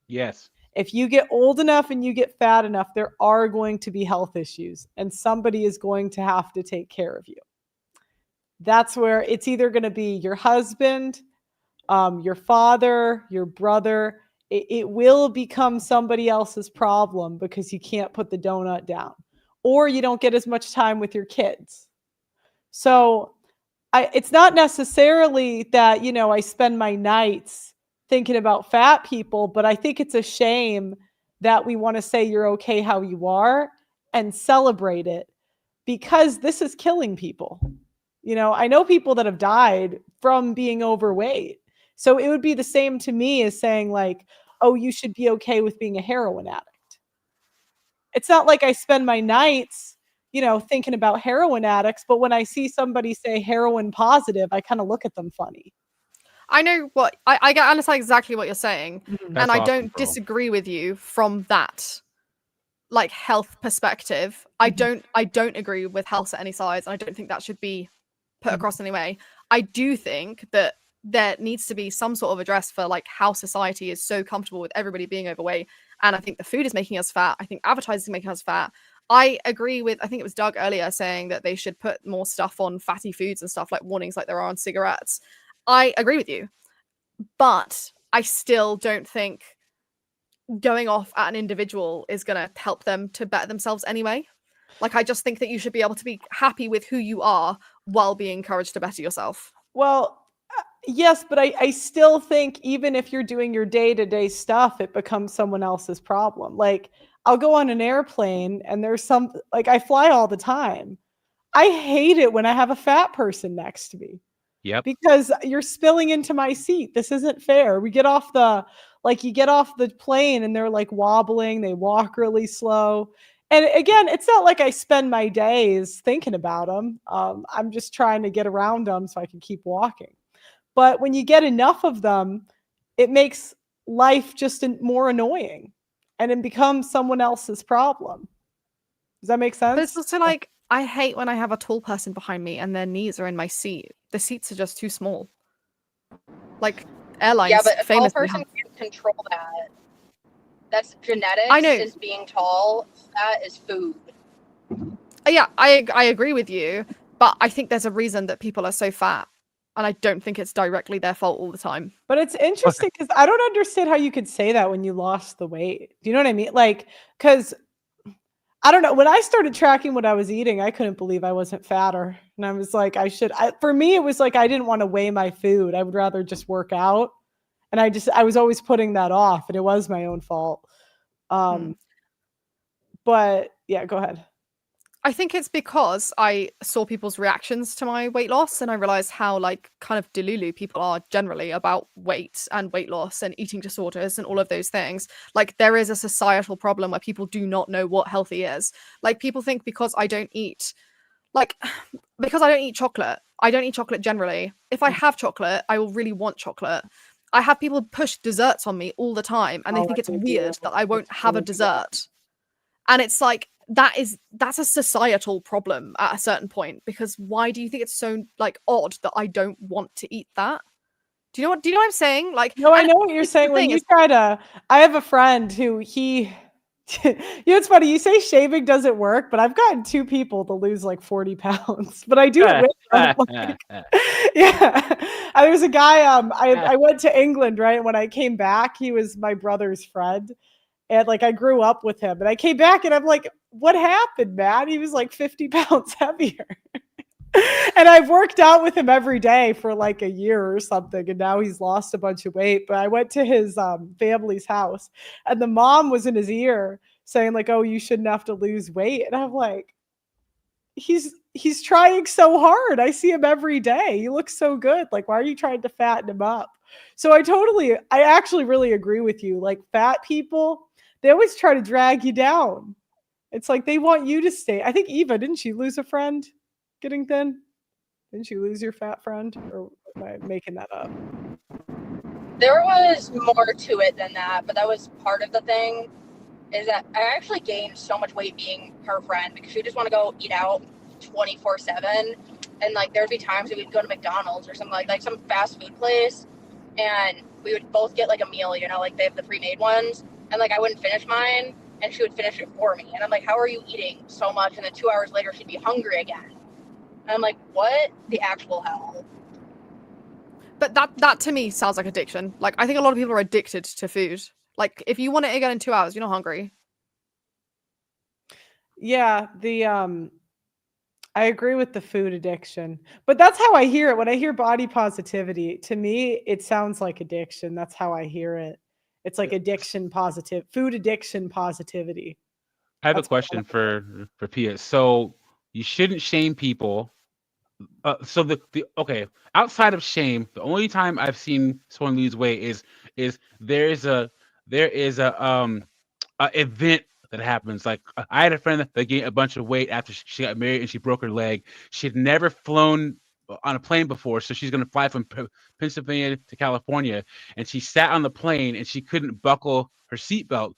Yes. If you get old enough and you get fat enough, there are going to be health issues and somebody is going to have to take care of you. That's where it's either going to be your husband, your father, your brother. It will become somebody else's problem because you can't put the donut down or you don't get as much time with your kids. So it's not necessarily that, you know, I spend my nights thinking about fat people, but I think it's a shame that we want to say you're okay how you are and celebrate it because this is killing people. You know, I know people that have died from being overweight. So it would be the same to me as saying like, oh, you should be okay with being a heroin addict. It's not like I spend my nights, you know, thinking about heroin addicts, but when I see somebody say heroin positive, I kind of look at them funny. I know what I understand exactly what you're saying, and I don't Pearl. disagree with you from that, like, health perspective. I don't agree with health at any size, and I don't think that should be put across anyway. I do think that there needs to be some sort of address for like how society is so comfortable with everybody being overweight, and I think the food is making us fat. I think advertising is making us fat. I agree with, I think it was Doug earlier saying that they should put more stuff on fatty foods and stuff, like warnings like there are on cigarettes. I agree with you, but I still don't think going off at an individual is going to help them to better themselves anyway. Like, I just think that you should be able to be happy with who you are while being encouraged to better yourself. Well, yes, but I still think even if you're doing your day-to-day stuff, it becomes someone else's problem. Like, I'll go on an airplane and there's some, like, I fly all the time. I hate it when I have a fat person next to me Yep. because you're spilling into my seat. This isn't fair. We get off the, like, you get off the plane and they're like wobbling, they walk really slow. And again, it's not like I spend my days thinking about them. I'm just trying to get around them so I can keep walking. But when you get enough of them, it makes life just more annoying and it becomes someone else's problem. Does that make sense? But it's also like, I hate when I have a tall person behind me and their knees are in my seat. The seats are just too small. Like, airlines Yeah, but a tall famously person can't control that. That's genetics. I know. Is being tall. That is food. Yeah, I agree with you, but I think there's a reason that people are so fat, and I don't think it's directly their fault all the time. But it's interesting because I don't understand how you could say that when you lost the weight. Do you know what I mean? Like, because I don't know. When I started tracking what I was eating, I couldn't believe I wasn't fatter. And I was like, for me, it was like I didn't want to weigh my food. I would rather just work out. And I was always putting that off, and it was my own fault. But yeah, go ahead. I think it's because I saw people's reactions to my weight loss and I realized how like kind of delulu people are generally about weight and weight loss and eating disorders and all of those things. Like, there is a societal problem where people do not know what healthy is. Like, people think because I don't eat chocolate, I don't eat chocolate generally. If I have chocolate, I will really want chocolate. I have people push desserts on me all the time and they think it's weird that I won't have a dessert. And it's like, that's a societal problem at a certain point, because why do you think it's so like odd that I don't want to eat that? Do you know what I'm saying? Like, no, I know what you're saying. When you I have a friend who you know, it's funny, you say shaving doesn't work, but I've gotten 2 people to lose like 40 pounds, but I do it with them. Like, yeah. There's a guy, I went to England, right? And when I came back, he was my brother's friend. And like, I grew up with him and I came back and I'm like, what happened, man? He was like 50 pounds heavier. And I've worked out with him every day for like a year or something. And now he's lost a bunch of weight. But I went to his family's house and the mom was in his ear saying like, oh, you shouldn't have to lose weight. And I'm like, he's trying so hard. I see him every day. He looks so good. Like, why are you trying to fatten him up? So I actually really agree with you. Like, fat people, they always try to drag you down. It's like they want you to stay. I think Eva, didn't she lose a friend getting thin? Didn't you lose your fat friend? Or am I making that up? There was more to it than that, but that was part of the thing. Is that I actually gained so much weight being her friend because she would just want to go eat out 24/7, and like there'd be times that we'd go to McDonald's or something like some fast food place, and we would both get like a meal, you know, like they have the pre-made ones, and like I wouldn't finish mine and she would finish it for me, and I'm like, how are you eating so much? And then 2 hours later she'd be hungry again, and I'm like, what the actual hell? But that to me sounds like addiction. Like, I think a lot of people are addicted to food. Like, if you want it again in 2 hours, you're not hungry. Yeah, I agree with the food addiction, but that's how I hear it. When I hear body positivity, to me, it sounds like addiction. That's how I hear it. It's like food addiction positivity. I have a question for Pia. So you shouldn't shame people. So okay, outside of shame, the only time I've seen someone lose weight is there is a event that happens. Like, I had a friend that gained a bunch of weight after she got married and she broke her leg. She'd never flown on a plane before, so she's going to fly from Pennsylvania to California, and she sat on the plane and she couldn't buckle her seatbelt.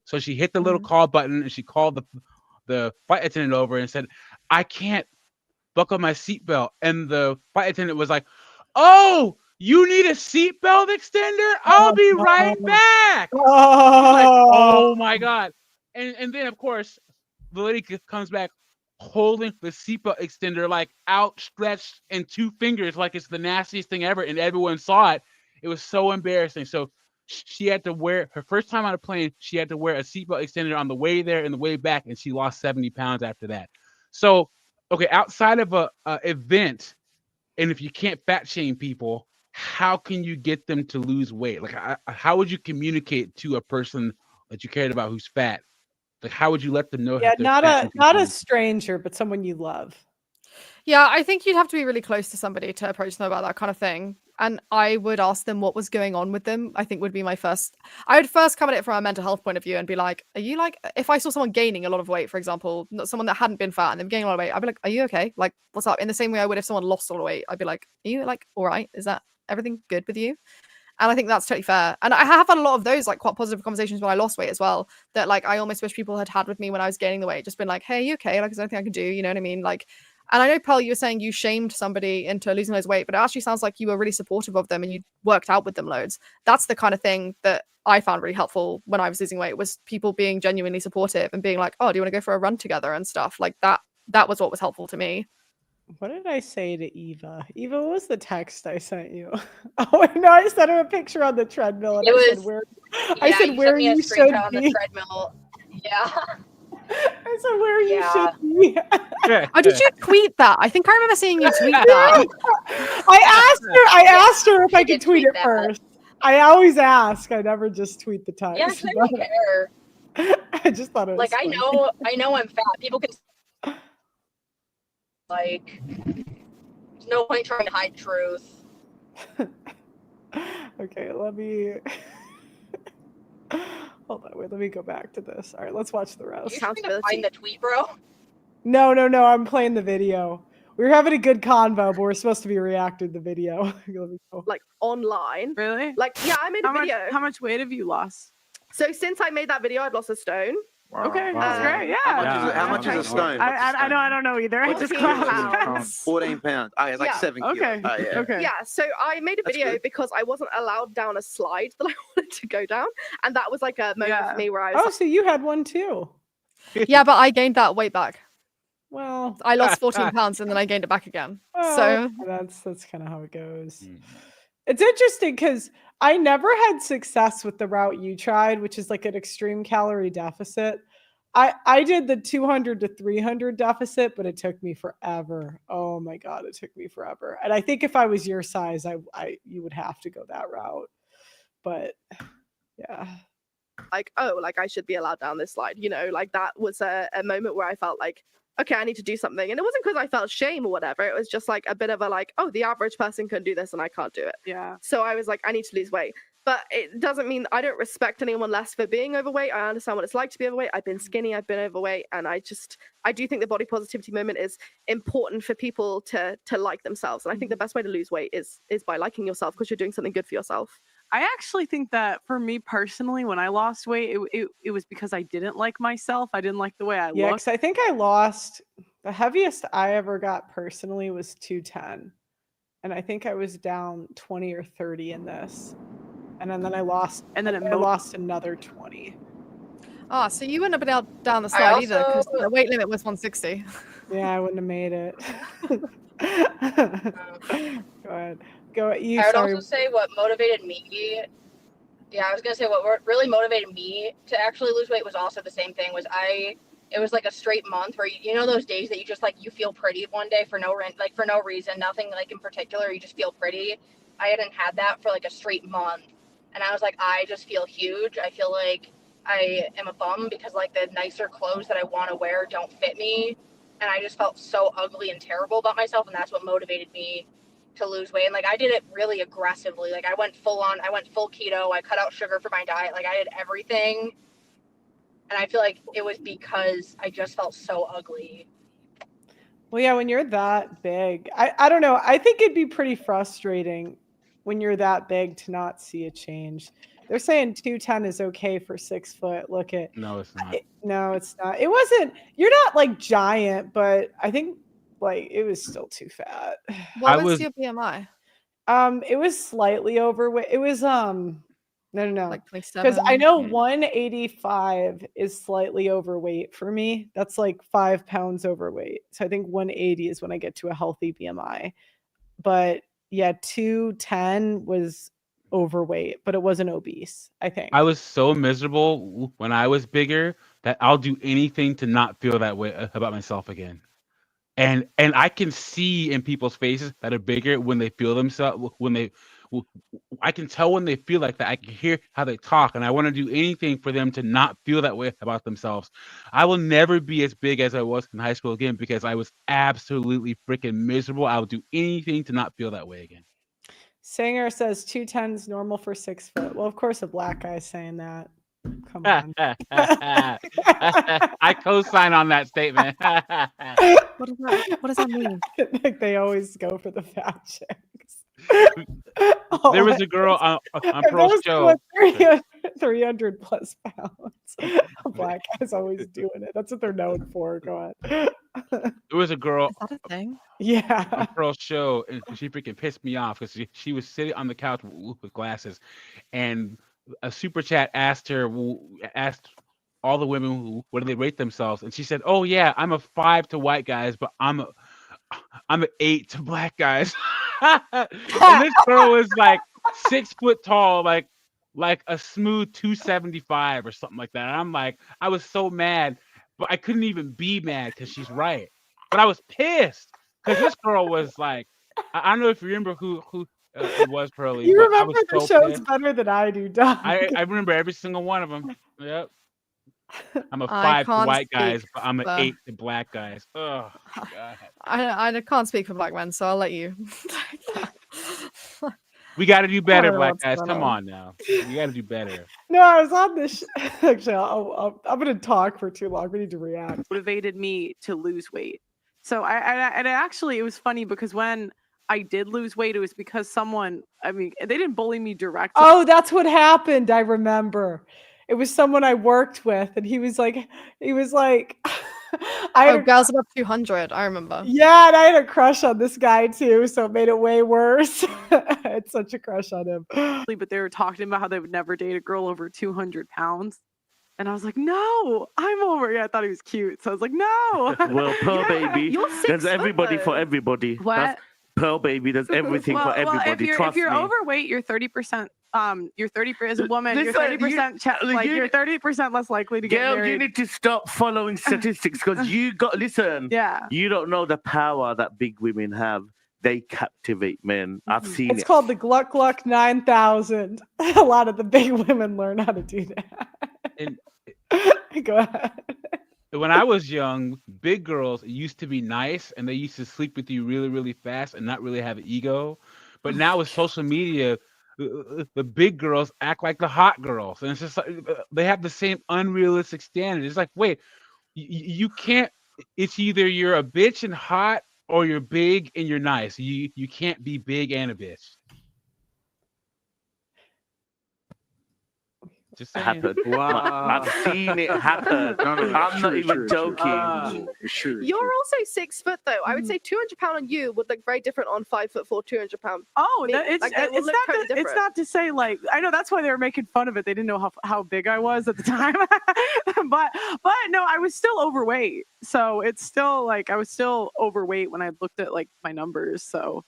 So she hit the little call button and she called the flight attendant over and said, I can't buckle my seatbelt. And the flight attendant was like, oh, you need a seatbelt extender? I'll be right back. Like, oh my God. And then, of course, the lady comes back holding the seatbelt extender like outstretched in 2 fingers, like it's the nastiest thing ever. And everyone saw it. It was so embarrassing. So she had to wear her first time on a plane. She had to wear a seatbelt extender on the way there and the way back, and she lost 70 pounds after that. So, okay, outside of a event, and if you can't fat shame people, how can you get them to lose weight? Like, how would you communicate to a person that you cared about who's fat? Like, how would you let them know Yeah, that they're not fat? a stranger, but someone you love. Yeah, I think you'd have to be really close to somebody to approach them about that kind of thing. And I would ask them what was going on with them. I think would be my first. I would first come at it from a mental health point of view and be like, are you like, if I saw someone gaining a lot of weight, for example, someone that hadn't been fat and they're gaining a lot of weight, I'd be like, are you okay? Like, what's up? In the same way I would if someone lost a lot of weight, I'd be like, are you like, all right? Is that everything good with you? And I think that's totally fair. And I have had a lot of those like quite positive conversations when I lost weight as well, that like I almost wish people had with me when I was gaining the weight, just been like, hey, you okay? Like, is there anything I can do? You know what I mean? Like, and I know, Pearl, you were saying you shamed somebody into losing loads of weight, but it actually sounds like you were really supportive of them and you worked out with them loads. That's the kind of thing that I found really helpful when I was losing weight, was people being genuinely supportive and being like, oh, do you want to go for a run together and stuff like that? That was what was helpful to me. What did I say to Eva? Eva, what was the text I sent you? Oh, no, I sent her a picture on the treadmill, and It I said was- where. Yeah, I said you where sent me a you should screenshot on the be. treadmill. Yeah. I said where you Yeah. should be. Oh, did you tweet that? I think I remember seeing you tweet that. I asked her if I could did tweet tweet it that. first. I always ask. I never just tweet the text. Yeah, 'cause I don't care. I just thought it was Like I funny. know I'm fat. People can like there's no point trying to hide truth. Okay, let me hold on. Wait, let me go back to this. All right, let's watch the rest. You trying to find the tweet, bro? No, I'm playing the video. We were having a good convo, but we're supposed to be reacting to the video. Let me go. Like online. Really? Like, yeah, I made a video. How much weight have you lost? So since I made that video, I've lost a stone. Okay, that's great. Yeah. How much is a stone? I don't know either. I just 14 clapped. pounds. 14 pounds. Oh, it's like Yeah. 7 kilos. Okay. Oh, yeah. Okay. Yeah, so I made a That's video good. because I wasn't allowed down a slide that I wanted to go down, and that was like a moment Yeah. for me where I was Oh, so you had one too. Yeah, but I gained that weight back. Well, I lost 14 pounds and then I gained it back again. So that's kind of how it goes. It's interesting because I never had success with the route you tried, which is like an extreme calorie deficit. I did the 200 to 300 deficit, but it took me forever. Oh my God, it took me forever. And I think if I was your size, you would have to go that route. But yeah. like, oh, like I should be allowed down this slide, you know, like that was a moment where I felt like, okay, I need to do something. And it wasn't because I felt shame or whatever. It was just like a bit of a like, oh, the average person can do this and I can't do it. Yeah. So I was like, I need to lose weight. But it doesn't mean I don't respect anyone less for being overweight. I understand what it's like to be overweight. I've been skinny, I've been overweight. And I do think the body positivity moment is important for people to like themselves. And I think the best way to lose weight is by liking yourself, because you're doing something good for yourself. I actually think that for me personally, when I lost weight, it was because I didn't like myself. I didn't like the way I Yeah, looked. because I think I lost, the heaviest I ever got personally was 210. And I think I was down 20 or 30 in this. And then I lost, I lost another 20. Ah, so you wouldn't have been out down the slide either, because the weight limit was 160. Yeah, I wouldn't have made it. Go ahead. Go. You. I would Sorry. also say what motivated me. Yeah, I was gonna say what really motivated me to actually lose weight was also the same thing. It was like a straight month where you know those days that you just like you feel pretty one day for no reason, nothing like in particular, you just feel pretty. I hadn't had that for like a straight month, and I was like, I just feel huge. I feel like I am a bum because like the nicer clothes that I want to wear don't fit me, and I just felt so ugly and terrible about myself, and that's what motivated me to lose weight. And like I did it really aggressively. Like I went full keto. I cut out sugar for my diet. Like I did everything. And I feel like it was because I just felt so ugly. Well, yeah, when you're that big, I don't know. I think it'd be pretty frustrating when you're that big to not see a change. They're saying 210 is okay for 6 foot. Look at No, it's not. No, it's not. It wasn't. You're not like giant, but I think like it was still too fat. What was your BMI? It was slightly overweight. It was no, like 27. because I know 185 is slightly overweight for me. That's like 5 pounds overweight. So I think 180 is when I get to a healthy BMI. But yeah, 210 was overweight, but it wasn't obese, I think. I was so miserable when I was bigger that I'll do anything to not feel that way about myself again. And I can see in people's faces that are bigger when they feel themselves when they I can tell when they feel like that. I can hear how they talk, and I want to do anything for them to not feel that way about themselves. I will never be as big as I was in high school again because I was absolutely freaking miserable. I will do anything to not feel that way again. Singer says 210 is normal for 6 foot. Well, of course, a black guy's saying that. Come on. I co-sign on that statement. What does that mean? Like they always go for the fat chicks. There was a girl on Pearl's show. 300 plus pounds. A black guy's always doing it. That's what they're known for. Go on. There was a girl Is that a thing? Yeah. on Pearl's show, and she freaking pissed me off because she was sitting on the couch with glasses, and a super chat asked all the women what do they rate themselves, and she said, "Oh yeah, I'm a 5 to white guys, but I'm an 8 to black guys." And this girl was like 6 foot tall, like a smooth 275 or something like that. And I'm like, I was so mad, but I couldn't even be mad because she's right. But I was pissed because this girl was like, I don't know if you remember who it was, Pearly. You but I remember was the so shows pissed. better than I do, Doug. I remember every single one of them. Yep. I'm a I 5 to can't white guys, speak but I'm an for- 8 to black guys. Oh God. I can't speak for black men, so I'll let you. We got to do better, know black what's guys. going Come on. on now. We got to do better. No, I was on this. Actually, I'm going to talk for too long. We need to react. Motivated me to lose weight. So it was funny because when I did lose weight, it was because someone, I mean, they didn't bully me directly. Oh, that's what happened. I remember. It was someone I worked with, and he was like, Girls Above 200. I remember. Yeah, and I had a crush on this guy too, so it made it way worse. I had such a crush on him. But they were talking about how they would never date a girl over 200 pounds. And I was like, no, I'm over. Yeah, I thought he was cute. So I was like, no. Well, Pearl Baby, You're 6 there's foot, everybody for though. everybody. What? That's Pearl Baby, there's everything for everybody. If you're overweight, you're 30%. You're 30% as a woman. You're Listen, 30% you're 30% less likely to get Girl, married. you need to stop following statistics because listen. Yeah. You don't know the power that big women have. They captivate men. I've seen It's it. called the Gluck Gluck 9000. A lot of the big women learn how to do that. And Go ahead. when I was young, big girls used to be nice and they used to sleep with you really, really fast and not really have an ego. But now with social media, the big girls act like the hot girls. And it's just like they have the same unrealistic standard. It's like, wait, you can't, it's either you're a bitch and hot or you're big and you're nice. You can't be big and a bitch. Just saying. Happened. Wow. I've seen it happen. I'm not even joking. You're also 6 foot though. I would say 200 pound on you would look very different on 5'4", 200 pound. Oh, me. it's Like, it will look totally it's different. not to say like I know that's why they were making fun of it. They didn't know how big I was at the time, but no, I was still overweight. So it's still like I was still overweight when I looked at like my numbers. So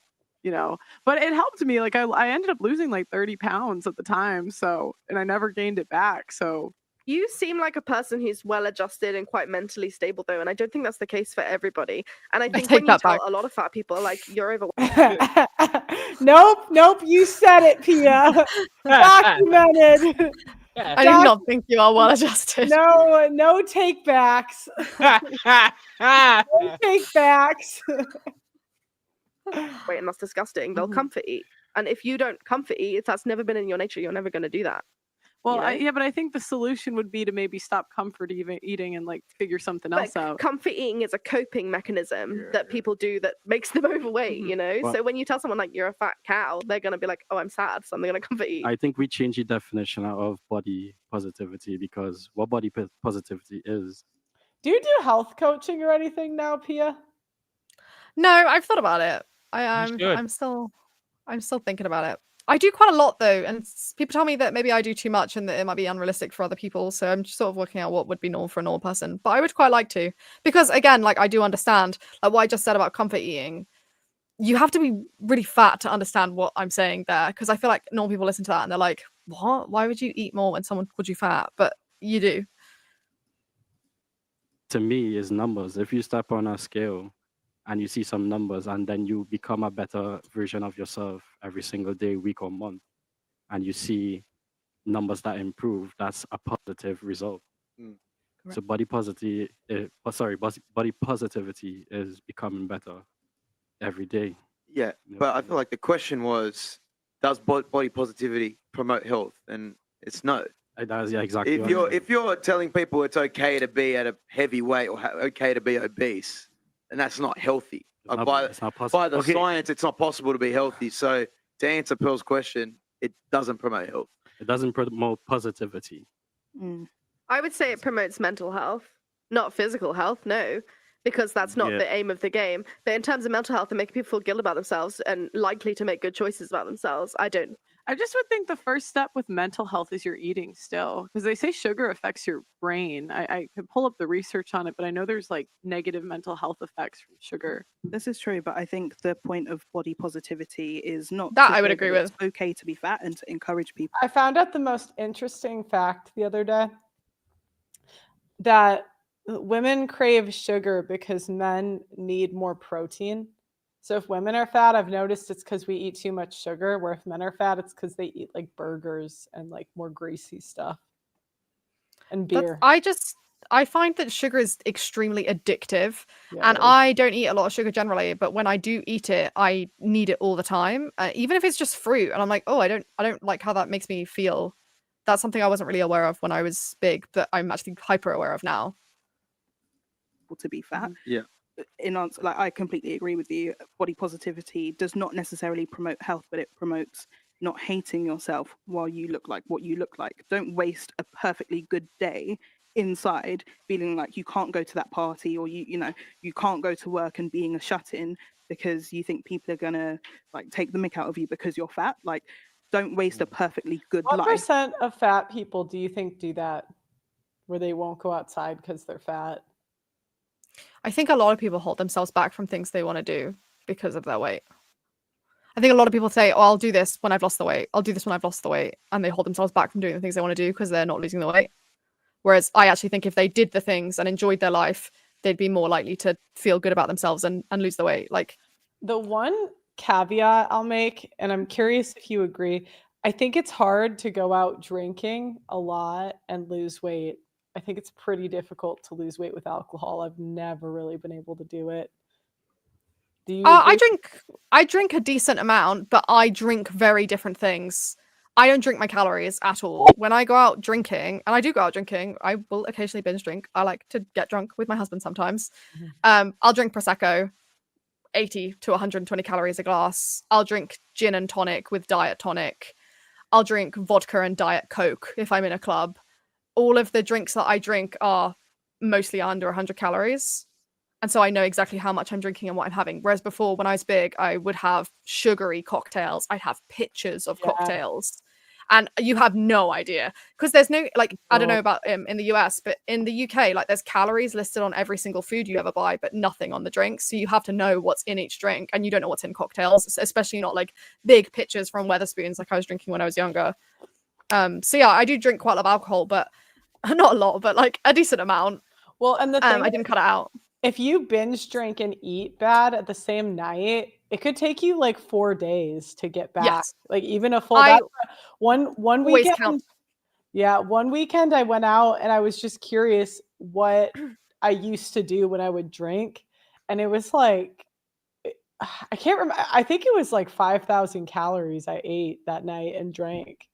but it helped me. Like I ended up losing like 30 pounds at the time. So and I never gained it back. So. You seem like a person who's well adjusted and quite mentally stable though, and I don't think that's the case for everybody. And I think take when you that tell back. a lot of fat people like you're overweight. Nope, you said it, Pia. Documented. I do not think you are well adjusted. No take backs. No take backs. Wait, and that's disgusting. They'll comfort eat, and if you don't comfort eat, if that's never been in your nature, you're never going to do that. Well, you know? yeah, but I think the solution would be to maybe stop comfort eating and like figure something else out. Comfort eating is a coping mechanism that people do that makes them overweight, Well- so when you tell someone like you're a fat cow, they're going to be like, oh, I'm sad, so I'm going to comfort eat. I think we change the definition of body positivity because what body positivity is. Do you do health coaching or anything now, Pia? No, I've thought about it. I'm still thinking about it. I do quite a lot though, and people tell me that maybe I do too much and that it might be unrealistic for other people. So I'm just sort of working out what would be normal for a normal person. But I would quite like to, because again, like I do understand like what I just said about comfort eating. you have to be really fat to understand what I'm saying there, because I feel like normal people listen to that and they're like, what? Why would you eat more when someone called you fat? But you do. To me, is numbers. If you step on a scale and you see some numbers, and then you become a better version of yourself every single day, week or month, and you see numbers that improve, that's a positive result. So body positivity, body positivity is becoming better every day. Yeah, but I feel like the question was, does body positivity promote health? And it's no. It does, yeah, exactly. If you're telling people it's okay to be at a heavy weight or okay to be obese, then that's not healthy. It's not possible. By the science, it's not possible to be healthy. So to answer Pearl's question, it doesn't promote health. It doesn't promote positivity. I would say it promotes mental health, not physical health, no, because that's not the aim of the game. But in terms of mental health and making people feel guilt about themselves and likely to make good choices about themselves, I just would think the first step with mental health is your eating still, because they say sugar affects your brain. I could pull up the research on it, but I know there's like negative mental health effects from sugar. This is true, but I think the point of body positivity is not That to I would say agree that it's with. okay to be fat and to encourage people. I found out the most interesting fact the other day, that women crave sugar because men need more protein. So if women are fat, I've noticed it's because we eat too much sugar, where if men are fat, it's because they eat like burgers and like more greasy stuff and beer. I find that sugar is extremely addictive, Yeah, and it is. I don't eat a lot of sugar generally, but when I do eat it, I need it all the time, even if it's just fruit. And I'm like, oh, I don't like how that makes me feel. That's something I wasn't really aware of when I was big, but I'm actually hyper aware of now. To be fat. Yeah. In answer, like, I completely agree with you. Body positivity does not necessarily promote health, but it promotes not hating yourself while you look like what you look like. Don't waste a perfectly good day inside feeling like you can't go to that party, or you can't go to work and being a shut-in because you think people are gonna like take the mick out of you because you're fat. Like, don't waste a perfectly good What life. percent of fat people do you think do that, where they won't go outside because they're fat? I think a lot of people hold themselves back from things they want to do because of their weight. I think a lot of people say, oh, I'll do this when I've lost the weight. I'll do this when I've lost the weight. And they hold themselves back from doing the things they want to do because they're not losing the weight. Whereas I actually think if they did the things and enjoyed their life, they'd be more likely to feel good about themselves and lose the weight. Like, the one caveat I'll make, and I'm curious if you agree, I think it's hard to go out drinking a lot and lose weight. I think it's pretty difficult to lose weight with alcohol. I've never really been able to do it. Do you? I drink a decent amount, but I drink very different things. I don't drink my calories at all. When I go out drinking, and I do go out drinking, I will occasionally binge drink. I like to get drunk with my husband sometimes. I'll drink Prosecco, 80 to 120 calories a glass. I'll drink gin and tonic with diet tonic. I'll drink vodka and diet Coke if I'm in a club. All of the drinks that I drink are mostly under 100 calories. And so I know exactly how much I'm drinking and what I'm having. Whereas before, when I was big, I would have sugary cocktails. I'd have pitchers of cocktails. And you have no idea. Because there's no, like, I don't know about in the US, but in the UK, like, there's calories listed on every single food you ever buy, but nothing on the drinks. So you have to know what's in each drink. And you don't know what's in cocktails, especially not, like, big pitchers from Wetherspoons like I was drinking when I was younger. So yeah, I do drink quite a lot of alcohol, but not a lot, but, like, a decent amount. Well, and the thing I didn't cut it out. If you binge drink and eat bad at the same night, it could take you like 4 days to get back. Yes. Like even a full one always weekend. count. Yeah, one weekend I went out and I was just curious what I used to do when I would drink, and it was like, I can't remember. I think it was like 5,000 calories I ate that night and drank,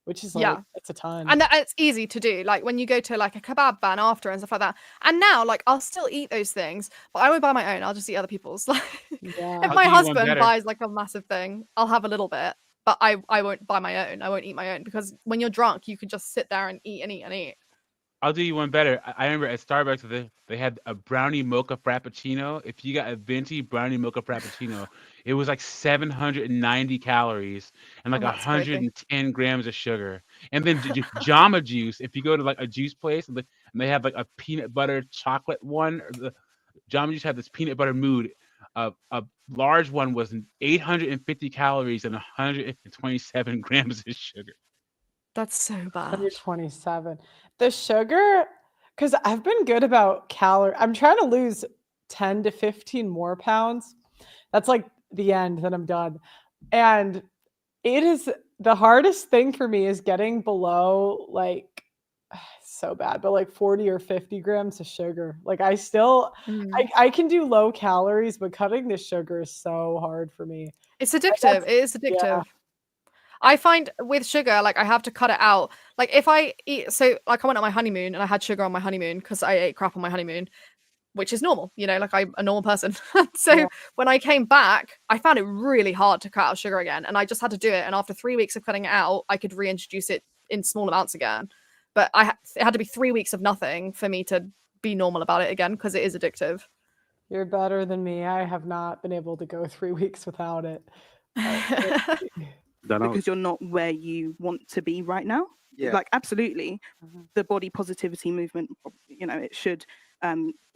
which is like, it's a ton. And it's easy to do, like when you go to like a kebab van after and stuff like that. And now, like, I'll still eat those things, but I won't buy my own. I'll just eat other people's. Like, if my husband buys like a massive thing, I'll have a little bit, but I won't buy my own. I won't eat my own, because when you're drunk, you can just sit there and eat and eat and eat. I'll do you one better. I remember at Starbucks they had a brownie mocha frappuccino. If you got a venti brownie mocha frappuccino, it was like 790 calories and like 110 grams of sugar. And then Jamba Juice. If you go to like a juice place and they have like a peanut butter chocolate one, or the Jamba Juice had this peanut butter mood. a large one was 850 calories and 127 grams of sugar. That's so bad. 127. The sugar, because I've been good about calorie. I'm trying to lose 10 to 15 more pounds. That's like the end, then I'm done. And it is the hardest thing for me is getting below like so bad, but like 40 or 50 grams of sugar. Like I still I can do low calories, but cutting the sugar is so hard for me. It's addictive. It is addictive. Yeah. I find with sugar, like I have to cut it out. Like if I eat, so like I went on my honeymoon and I had sugar on my honeymoon because I ate crap on my honeymoon, which is normal, you know, like I'm a normal person. So Yeah. when I came back, I found it really hard to cut out sugar again. And I just had to do it. And after 3 weeks of cutting it out, I could reintroduce it in small amounts again. But it had to be 3 weeks of nothing for me to be normal about it again because it is addictive. You're better than me. I have not been able to go 3 weeks without it. Because you're not where you want to be right now. Yeah. Like absolutely, Mhm. the body positivity movement, you know, it should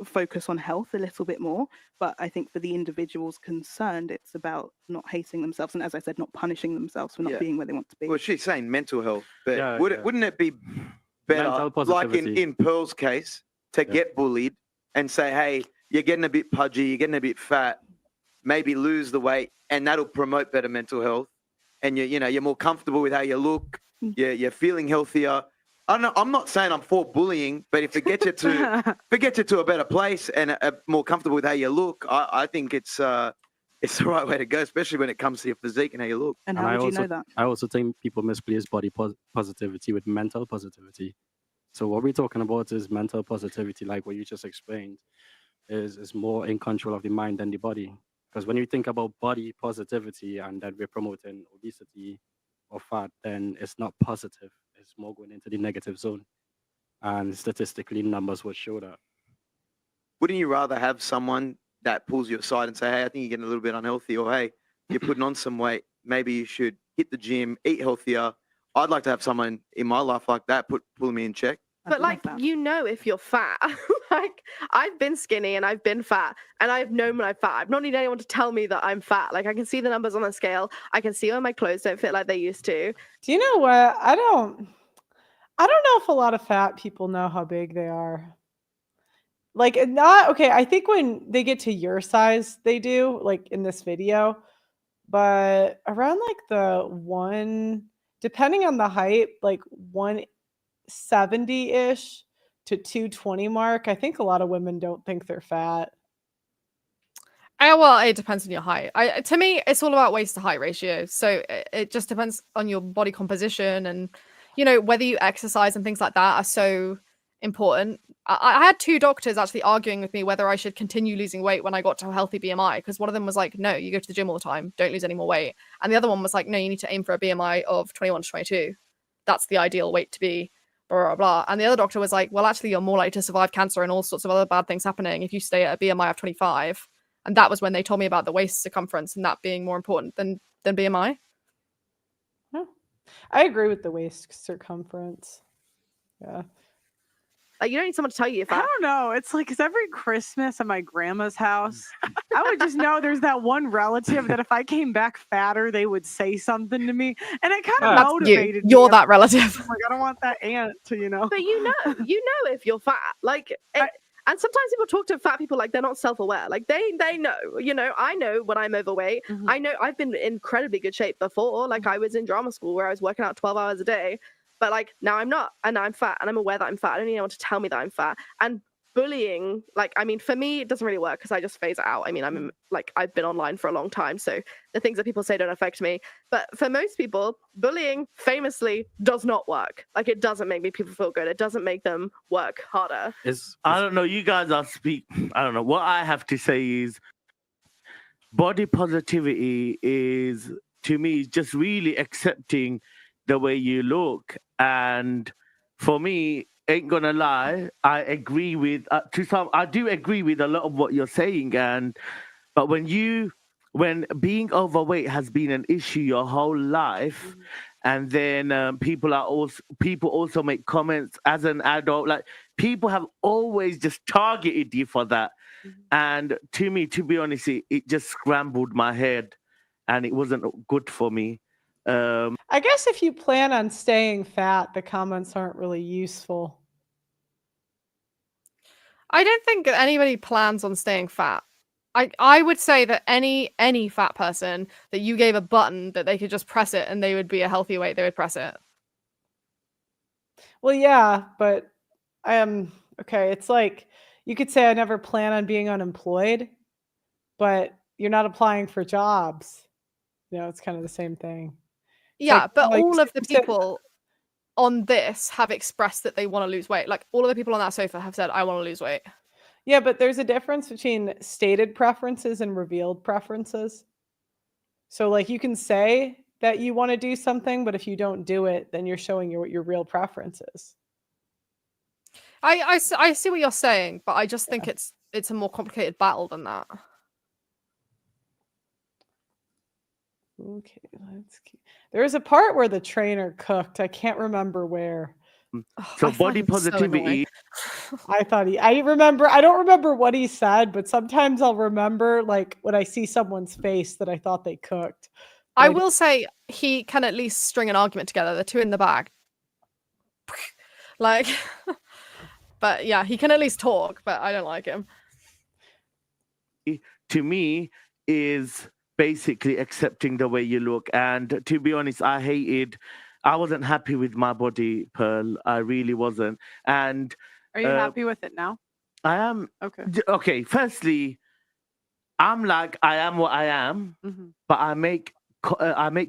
focus on health a little bit more. But I think for the individuals concerned, it's about not hating themselves and, as I said, not punishing themselves for not Yeah. being where they want to be. Well, she's saying mental health, but Yeah, yeah. wouldn't it be better, Mental like positivity. in Pearl's case, to Yeah. get bullied and say, hey, you're getting a bit pudgy, you're getting a bit fat, maybe lose the weight, and that'll promote better mental health. And you're more comfortable with how you look, you're feeling healthier. I don't know, I'm not saying I'm for bullying, but if it gets you to a better place and more comfortable with how you look, I think it's the right way to go, especially when it comes to your physique and how you look. And And how I would you also- know that? I also think people misplace body positivity with mental positivity. So what we're talking about is mental positivity, like what you just explained, is more in control of the mind than the body. Because when you think about body positivity and that we're promoting obesity or fat, then it's not positive. It's more going into the negative zone. And statistically, numbers would show that. Wouldn't you rather have someone that pulls you aside and say, hey, I think you're getting a little bit unhealthy, or hey, you're putting on some weight, maybe you should hit the gym, eat healthier. I'd like to have someone in my life like that pulling me in check. But like, you know, if you're fat, like I've been skinny and I've been fat and I've known when I'm fat. I've not needed anyone to tell me that I'm fat. Like I can see the numbers on the scale. I can see when my clothes don't fit like they used to. Do you know what? I don't know if a lot of fat people know how big they are. Like not okay, I think when they get to your size, they do, like in this video. But around like the depending on the height, like 170-ish to 220 mark, I think a lot of women don't think they're fat. Well, it depends on your height. To me, it's all about waist to height ratio. So it just depends on your body composition and, you know, whether you exercise and things like that are so important. I had 2 doctors actually arguing with me whether I should continue losing weight when I got to a healthy BMI, because one of them was like, no, you go to the gym all the time, don't lose any more weight. And the other one was like, no, you need to aim for a BMI of 21 to 22. That's the ideal weight to be, blah, blah, blah. And the other doctor was like, well, actually, you're more likely to survive cancer and all sorts of other bad things happening if you stay at a BMI of 25. And that was when they told me about the waist circumference and that being more important than BMI. I agree with the waist circumference. Yeah. Like you don't need someone to tell you if I don't know. It's like, it's every Christmas at my grandma's house. I would just know there's that one relative that if I came back fatter, they would say something to me. And it kind of That's motivated me. You're that relative. I'm like, I don't want that aunt to, you know. But you know if you're fat. Like and sometimes people talk to fat people like they're not self-aware. Like they know, you know, I know when I'm overweight. Mhm. I know I've been in incredibly good shape before. Like I was in drama school where I was working out 12 hours a day. But like now I'm not, and now I'm fat, and I'm aware that I'm fat. I don't need anyone to tell me that I'm fat. And bullying, like, I mean, for me, it doesn't really work because I just phase it out. I mean, I'm like, I've been online for a long time, so the things that people say don't affect me. But for most people, bullying famously does not work. Like, it doesn't make people feel good. It doesn't make them work harder. I don't know. You guys are I don't know. What I have to say is body positivity is, to me, just really accepting the way you look. And for me, ain't gonna lie, I agree with I do agree with a lot of what you're saying. But when being overweight has been an issue your whole life, and then people also make comments as an adult, like people have always just targeted you for that. And to me, to be honest, it just scrambled my head, and it wasn't good for me. I guess if you plan on staying fat, the comments aren't really useful. I don't think that anybody plans on staying fat. I would say that any fat person that you gave a button that they could just press it and they would be a healthy weight, they would press it. Well, yeah, but okay. It's like you could say I never plan on being unemployed, but you're not applying for jobs. It's kind of the same thing. It's Yeah, like, but like all of the you said- people on this have expressed that they want to lose weight. Like all of the people on that sofa have said, I want to lose weight. Yeah, but there's a difference between stated preferences and revealed preferences. So, like, you can say that you want to do something, but if you don't do it, then you're showing what your real preference is. I see what you're saying, but I just think it's a more complicated battle than that. Okay, let's keep. There was a part where the trainer cooked. I can't remember where. So I find body him so positivity. annoying. I don't remember what he said, but sometimes I'll remember like when I see someone's face that I thought they cooked. I will say he can at least string an argument together. The two in the bag. Like, but yeah, he can at least talk, but I don't like him. To me, is basically accepting the way you look. And to be honest, I wasn't happy with my body, Pearl. I really wasn't. And Are you happy with it now? I am. Okay. Okay. Firstly, I'm like, I am what I am, but I make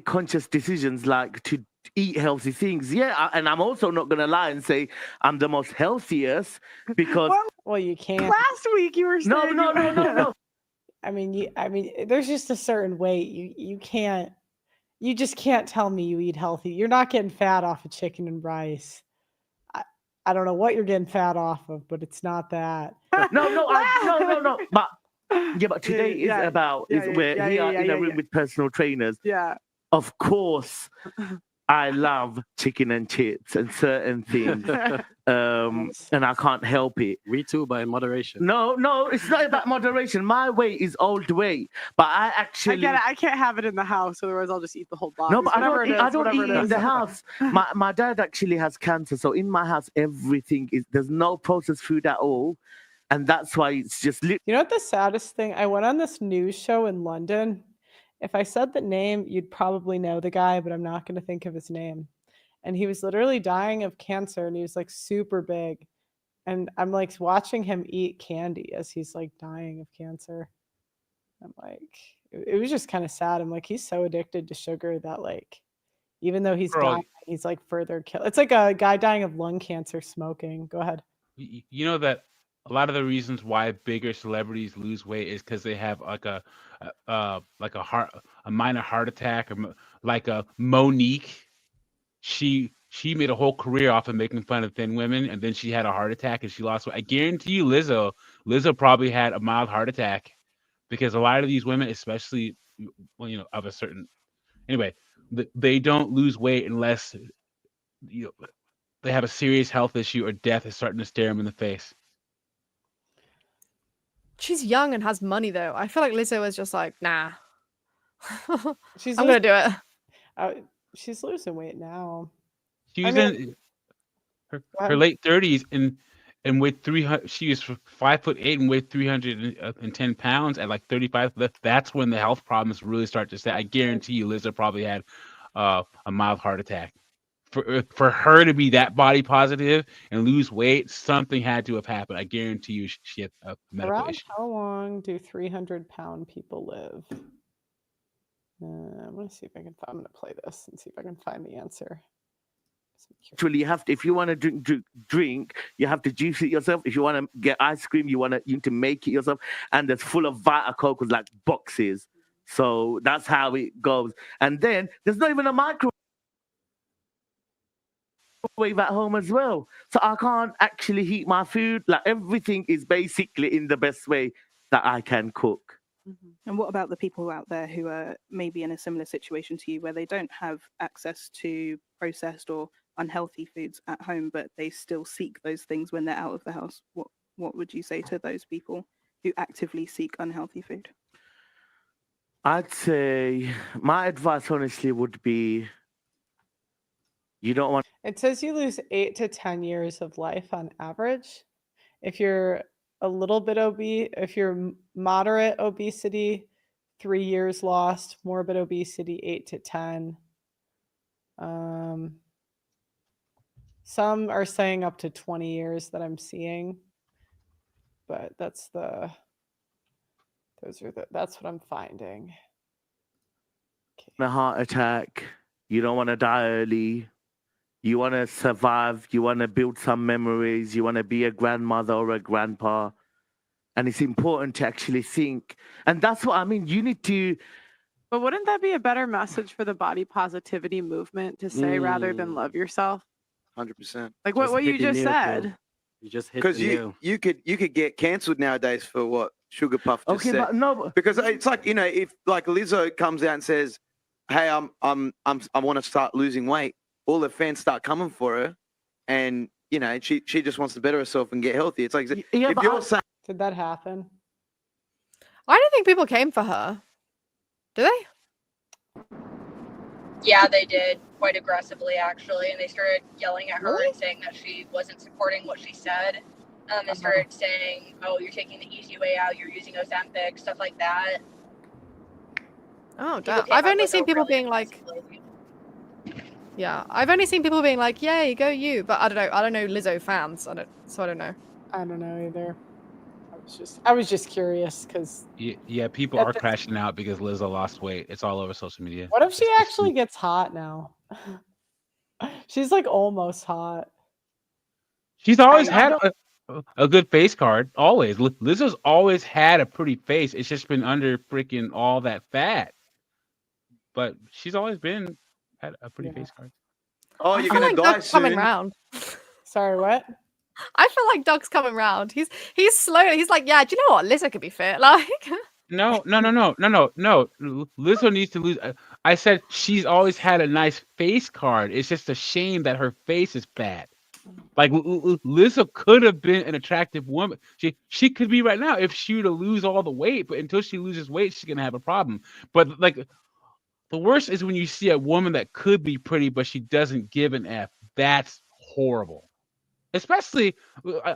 conscious decisions like to eat healthy things. Yeah. And I'm also not going to lie and say I'm the most healthiest because. Well, you can't. Last week you were saying. No. I mean, there's just a certain weight you can't. You just can't tell me you eat healthy. You're not getting fat off of chicken and rice. I don't know what you're getting fat off of, but it's not that. No. But today is we're here in a room with personal trainers. Yeah. Of course, I love chicken and chips and certain things, and I can't help it. We too, but in moderation. No, it's not about moderation. My weight is old weight, but I actually. I can't have it in the house, otherwise I'll just eat the whole box. No, but I Whatever don't eat it in the house. My dad actually has cancer, so in my house everything is there's no processed food at all, and that's why it's just. You know what the saddest thing? I went on this news show in London. If I said the name, you'd probably know the guy, but I'm not going to think of his name. And he was literally dying of cancer, and he was like super big. And I'm like watching him eat candy as he's like dying of cancer. I'm like, it was just kind of sad. I'm like, he's so addicted to sugar that like, even though he's dying, he's like further kill. It's like a guy dying of lung cancer smoking. Go ahead. You know that a lot of the reasons why bigger celebrities lose weight is because they have like a minor heart attack, or like a Monique. She made a whole career off of making fun of thin women, and then she had a heart attack and she lost weight. I guarantee you, Lizzo probably had a mild heart attack because a lot of these women, especially of a certain anyway, they don't lose weight unless they have a serious health issue or death is starting to stare them in the face. She's young and has money though. I feel like Lizzo is just like, nah. I'm gonna do it. She's losing weight now. She was in her late 30s and weighed 300. She was 5'8" and weighed 310 pounds at like 35. That's when the health problems really start to set. I guarantee you, Lizzo probably had a mild heart attack. For her to be that body positive and lose weight, something had to have happened. I guarantee you, she had a medical issue. How long do 300-pound people live? I'm gonna see if I'm gonna play this and see if I can find the answer. Actually, you have to. If you want to drink, you have to juice it yourself. If you want to get ice cream, you need to make it yourself. And it's full of Vita Coke with like boxes. So that's how it goes. And then there's not even a microwave at home as well. So I can't actually heat my food. Like everything is basically in the best way that I can cook. And what about the people out there who are maybe in a similar situation to you where they don't have access to processed or unhealthy foods at home, but they still seek those things when they're out of the house? What would you say to those people who actively seek unhealthy food? I'd say my advice, honestly, would be you don't want. It says you lose 8 to 10 years of life on average. If you're a little bit obese, if you're moderate obesity, 3 years lost. Morbid obesity, 8 to 10. Some are saying up to 20 years that I'm seeing, but that's what I'm finding. A heart attack. You don't want to die early. You want to survive. You want to build some memories. You want to be a grandmother or a grandpa. And it's important to actually think. And that's what I mean. You need to. But wouldn't that be a better message for the body positivity movement to say rather than love yourself? 100%. Like what you just said. You just hit Because the nail. you could get cancelled nowadays for what Sugar Puff just Okay, said. but no. Because it's like, if like Lizzo comes out and says, "Hey, I want to start losing weight," all the fans start coming for her, and she just wants to better herself and get healthy. It's like if you're saying, did that happen? I don't think people came for her. Do they? Yeah, they did quite aggressively, actually, and they started yelling at her and saying that she wasn't supporting what she said. They started saying, "Oh, you're taking the easy way out. You're using Ozempic," stuff like that. Oh, damn. I've only seen people being like, yeah, I've only seen people being like, "Yay, go you!" But I don't know Lizzo fans. I don't know. I don't know either. I was just curious because Yeah, people are crashing out because Lizzo lost weight. It's all over social media. What if she actually gets hot now? She's like almost hot. She's always had a good face card. Always. Lizzo's always had a pretty face. It's just been under freaking all that fat. But she's always had a pretty face card. "Oh, you're gonna die soon." Coming round. Sorry, what? I feel like Doug's coming round. He's slowly. He's like, yeah. Do you know what? Lizzo could be fit. Like. No. Lizzo needs to lose. I said she's always had a nice face card. It's just a shame that her face is bad. Like Lizzo could have been an attractive woman. She could be right now if she were to lose all the weight. But until she loses weight, she's gonna have a problem. But like, the worst is when you see a woman that could be pretty, but she doesn't give an F. That's horrible. Especially,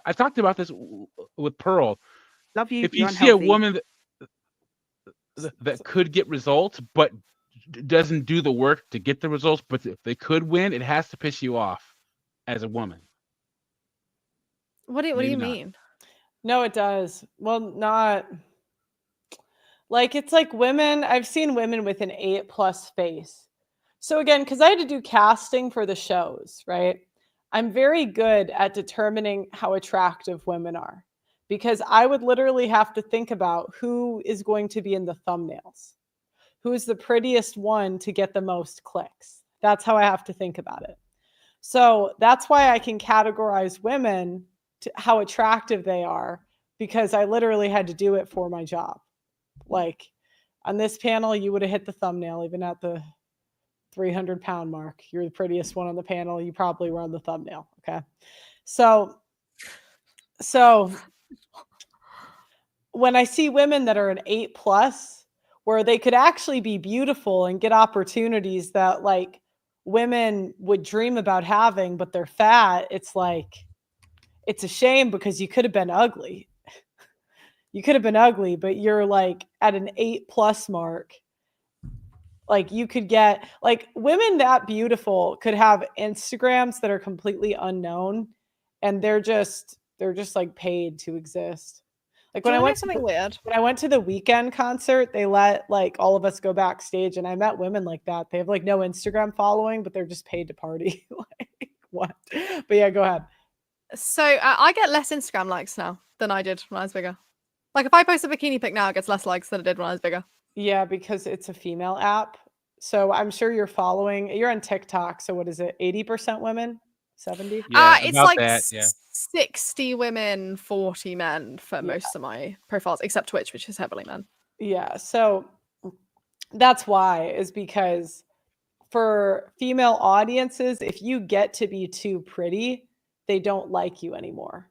I talked about this with Pearl. Love you. If you see a woman that could get results, but doesn't do the work to get the results, but if they could win, it has to piss you off as a woman. What do you mean? No, it does. Well, not like it's like women. I've seen women with an 8+ face. So again, because I had to do casting for the shows, right? I'm very good at determining how attractive women are because I would literally have to think about who is going to be in the thumbnails, who is the prettiest one to get the most clicks. That's how I have to think about it. So that's why I can categorize women to how attractive they are because I literally had to do it for my job. Like on this panel, you would have hit the thumbnail even at the 300-pound mark. You're the prettiest one on the panel. You probably were on the thumbnail. Okay. So when I see women that are an 8+ where they could actually be beautiful and get opportunities that like women would dream about having, but they're fat, it's like, it's a shame because you could have been ugly. You could have been ugly, but you're like at an 8+ mark. Like you could get like women that beautiful could have Instagrams that are completely unknown and they're just like paid to exist. Like when I went something weird. When I went to the Weekend concert, they let like all of us go backstage and I met women like that. They have like no Instagram following, but they're just paid to party. Like what? But yeah, go ahead. So I get less Instagram likes now than I did when I was bigger. Like if I post a bikini pic now, it gets less likes than it did when I was bigger. Yeah, because it's a female app. So I'm sure you're on TikTok. So what is it? 80% women? 70? Yeah, it's about like that, yeah. 60 women, 40 men for most of my profiles, except Twitch, which is heavily men. Yeah. So that's why, is because for female audiences, if you get to be too pretty, they don't like you anymore.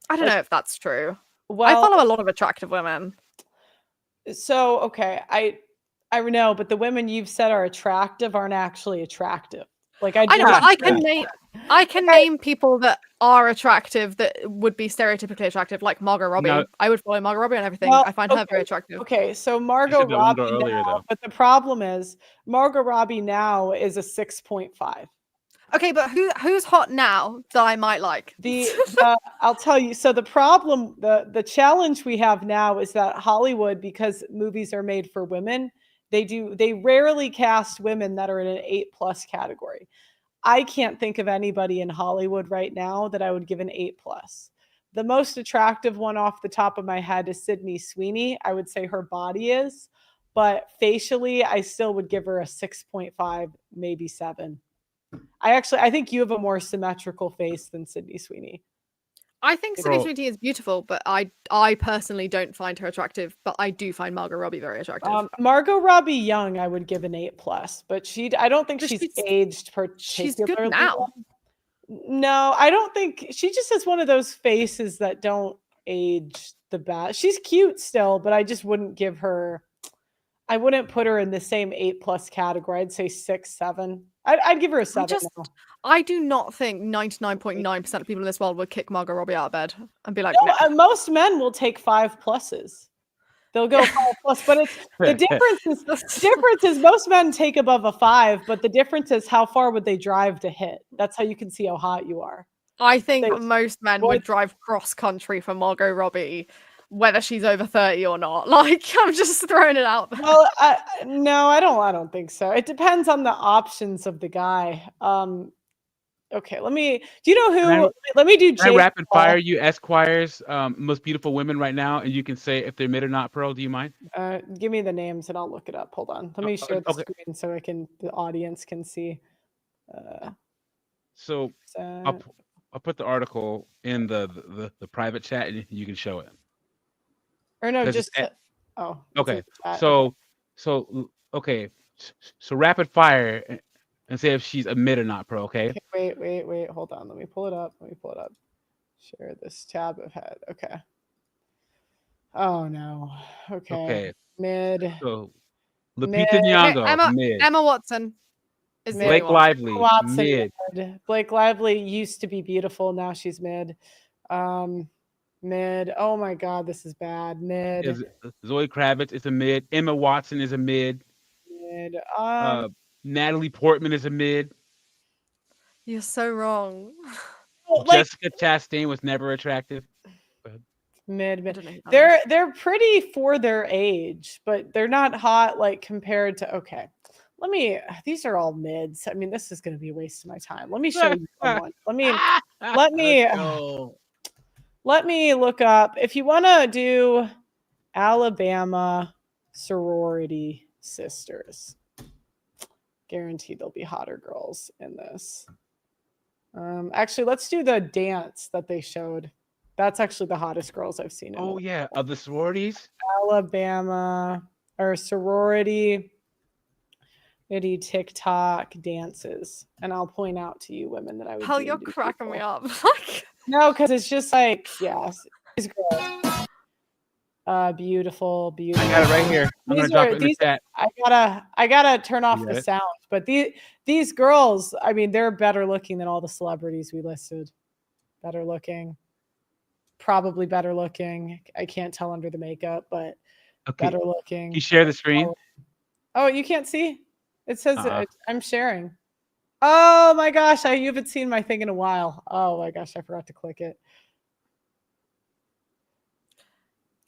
I don't know if that's true. Well, I follow a lot of attractive women. So okay, I know, but the women you've said are attractive aren't actually attractive. Like I know, but genuinely- I can name people that are attractive that would be stereotypically attractive, like Margot Robbie. No. I would follow Margot Robbie on everything. Well, I find her very attractive. Okay, so You Margot said that one girl Robbie earlier, now, though. but the problem is Margot Robbie now is a 6.5. Okay, but who's hot now that I might like? I'll tell you. So the problem, the challenge we have now is that Hollywood, because movies are made for women, they rarely cast women that are in an 8+ category. I can't think of anybody in Hollywood right now that I would give an 8+. The most attractive one off the top of my head is Sydney Sweeney. I would say her body is, but facially, I still would give her a 6.5, maybe 7. I think you have a more symmetrical face than Sydney Sweeney. I think Sydney Bro. Sweeney is beautiful, but I personally don't find her attractive. But I do find Margot Robbie very attractive. Margot Robbie young, I would give an 8+, but I don't think she's aged particularly. She's good now. well. No, I don't think she just has one of those faces that don't age the best. She's cute still, but I just wouldn't give her. I wouldn't put her in the same 8+ category. I'd say 6, 7. I'd give her a 7 now. I do not think 99.9% of people in this world would kick Margot Robbie out of bed and be like, No, most men will take 5+. They'll go 5+, but it's the difference is most men take above a 5, but the difference is how far would they drive to hit. That's how you can see how hot you are. I think most men would drive cross country for Margot Robbie, whether she's over 30 or not. Like, I'm just throwing it out there. Well, no, I don't think so. It depends on the options of the guy. Okay, do you know who? Let me do. Can I rapid fire you Esquire's most beautiful women right now, and you can say if they're mid or not, Pearl? Do you mind? Give me the names and I'll look it up. Hold on. Let me share the screen so the audience can see. So I'll put the article in the private chat, and you can show it. Or no, just okay. So okay. So rapid fire and say if she's a mid or not, Pro. Okay. Wait. Hold on. Let me pull it up. Share this tab of head. Okay. Oh no. Okay. Mid. So Lupita Nyong'o, mid. Emma Watson is Blake Lively, mid. Blake Lively used to be beautiful. Now she's mid. Mid. Oh my God, this is bad. Mid. Zoe Kravitz is a mid. Emma Watson is a mid. Mid. Natalie Portman is a mid. You're so wrong. Jessica Chastain was never attractive. Mid. They're pretty for their age, but they're not hot like compared to. Okay, these are all mids. I mean, this is going to be a waste of my time. Let me show you someone. Let me look up. If you want to do Alabama sorority sisters, guaranteed there'll be hotter girls in this. Actually, let's do the dance that they showed. That's actually the hottest girls I've seen. Oh yeah, of the sororities. Alabama or sorority TikTok dances, and I'll point out to you women that I would. Hell, you're cracking me up. No, because it's just like these girls. Beautiful. I got it right here. I'm gonna drop it in the chat. I gotta turn off the sound, but these girls, I mean, they're better looking than all the celebrities we listed. Better looking. Probably better looking. I can't tell under the makeup, but better looking. You share the screen. Oh, you can't see? It says I'm sharing. Oh my gosh, you haven't seen my thing in a while. Oh my gosh, I forgot to click it.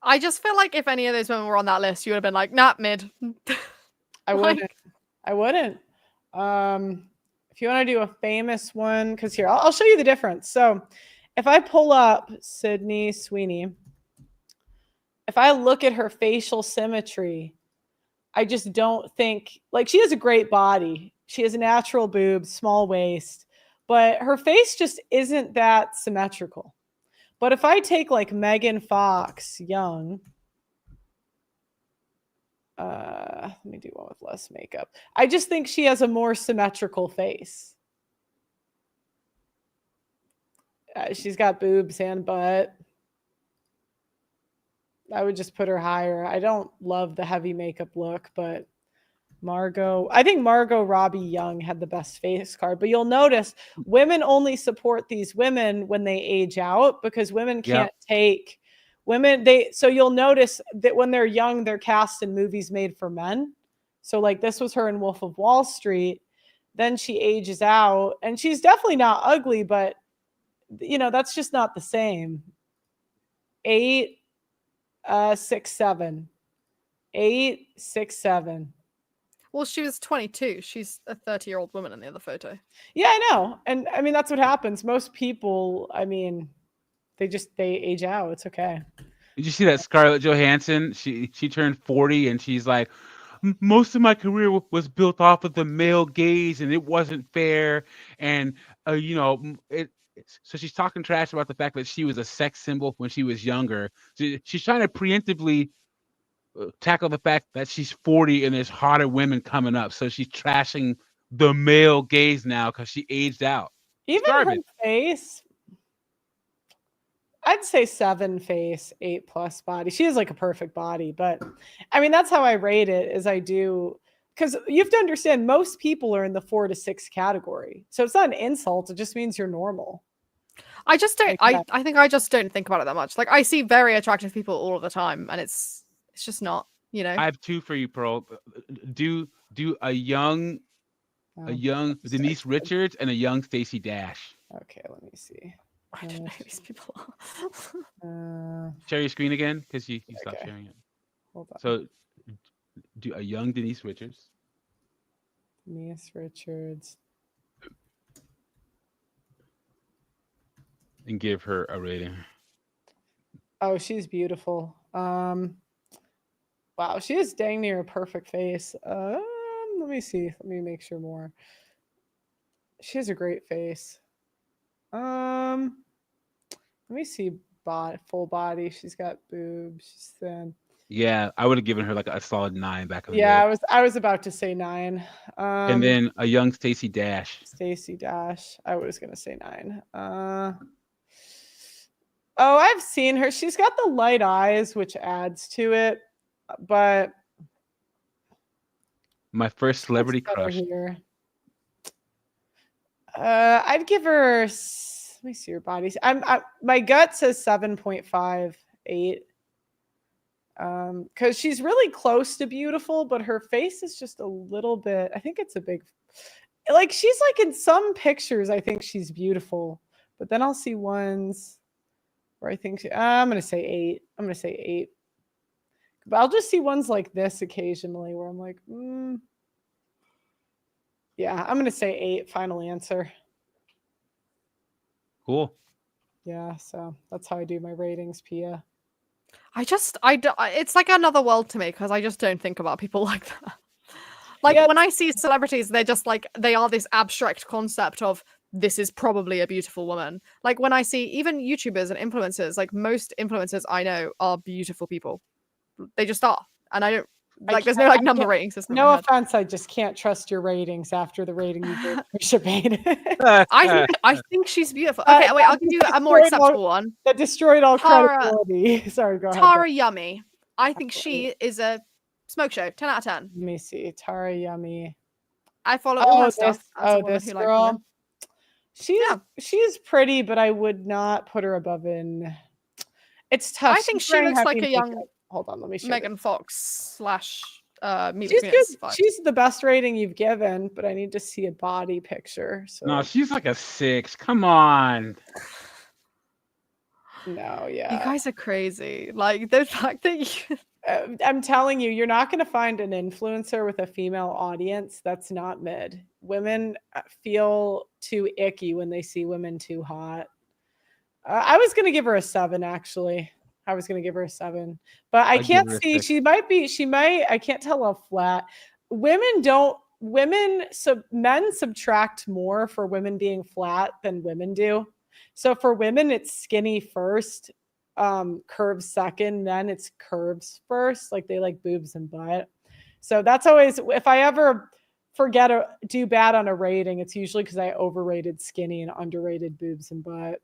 I just feel like if any of those women were on that list, you would have been like, nah, mid. I wouldn't. If you want to do a famous one, because here, I'll show you the difference. So if I pull up Sydney Sweeney, if I look at her facial symmetry, I just don't think, like, she has a great body. She has natural boobs, small waist, but her face just isn't that symmetrical. But if I take like Megan Fox young, let me do one with less makeup. I just think she has a more symmetrical face. She's got boobs and butt. I would just put her higher. I don't love the heavy makeup look, but I think Margot Robbie Young had the best face card, but you'll notice women only support these women when they age out because women can't take so you'll notice that when they're young, they're cast in movies made for men. So like this was her in Wolf of Wall Street. Then she ages out and she's definitely not ugly, but that's just not the same. 8, 6, 7. 8, 6, 7. Well, she was 22. She's a 30-year-old woman in the other photo. Yeah, I know. And I mean, that's what happens. Most people, I mean, they age out. It's okay. Did you see that Scarlett Johansson? She turned 40 and she's like, most of my career was built off of the male gaze and it wasn't fair. And, so she's talking trash about the fact that she was a sex symbol when she was younger. She's trying to preemptively tackle the fact that she's 40 and there's hotter women coming up. So she's trashing the male gaze now because she aged out. Even her face, I'd say 7 face, 8+ body. She has like a perfect body, but I mean, that's how I rate it is I do, because you have to understand most people are in the 4 to 6 category. So it's not an insult. It just means you're normal. I just don't, I think I just don't think about it that much. Like I see very attractive people all of the time and it's just not, I have 2 for you, Pearl. Do a young Denise Richards and a young Stacey Dash. Okay, let me see. I don't know who these people are. Share your screen again because you stopped sharing it. Hold on. So do a young Denise Richards. Denise Richards. And give her a rating. Oh, she's beautiful. Wow, she has dang near a perfect face. Let me see. Let me make sure more. She has a great face. Let me see. Full body. She's got boobs. She's thin. Yeah, I would have given her like a solid 9 back in the day. Yeah, I was about to say 9. And then a young Stacey Dash. Stacey Dash. I was gonna say 9. Oh, I've seen her. She's got the light eyes, which adds to it. But my first celebrity crush. Here. I'd give her. Let me see her body. My gut says 7.5, 8. Because she's really close to beautiful, but her face is just a little bit. I think it's a big. Like she's like in some pictures, I think she's beautiful, but then I'll see ones where I think I'm gonna say 8. I'm gonna say 8. But I'll just see ones like this occasionally where I'm like, yeah, I'm going to say 8. Final answer. Cool. Yeah, so that's how I do my ratings, Pia. It's like another world to me because I just don't think about people like that. Like when I see celebrities, they're just like, they are this abstract concept of this is probably a beautiful woman. Like when I see even YouTubers and influencers, like most influencers I know are beautiful people. They just are. And I don't like there's no like number rating system. No offense, I just can't trust your ratings after the rating you gave Trisha Payne. I think she's beautiful. Okay, wait, I'll give you a more acceptable one. That destroyed all credibility. Sorry, go ahead. Tara Yummy. I think she is a smoke show. 10 out of 10. Let me see. Tara Yummy. I follow all her stuff. This girl. She's pretty, but I would not put her above in. It's tough. I think she looks like a young. Hold on, let me show Megan Fox / She's good. She's the best rating you've given, but I need to see a body picture. So. No, she's like a 6. Come on. No, yeah. You guys are crazy. Like the fact that you. I'm telling you, you're not going to find an influencer with a female audience that's not mid. Women feel too icky when they see women too hot. I was going to give her a 7, actually. I was going to give her a 7, but I can't see. I can't tell how flat. Men subtract more for women being flat than women do. So for women, it's skinny first, curves second, then it's curves first. Like they like boobs and butt. So that's always, if I ever do bad on a rating, it's usually because I overrated skinny and underrated boobs and butt.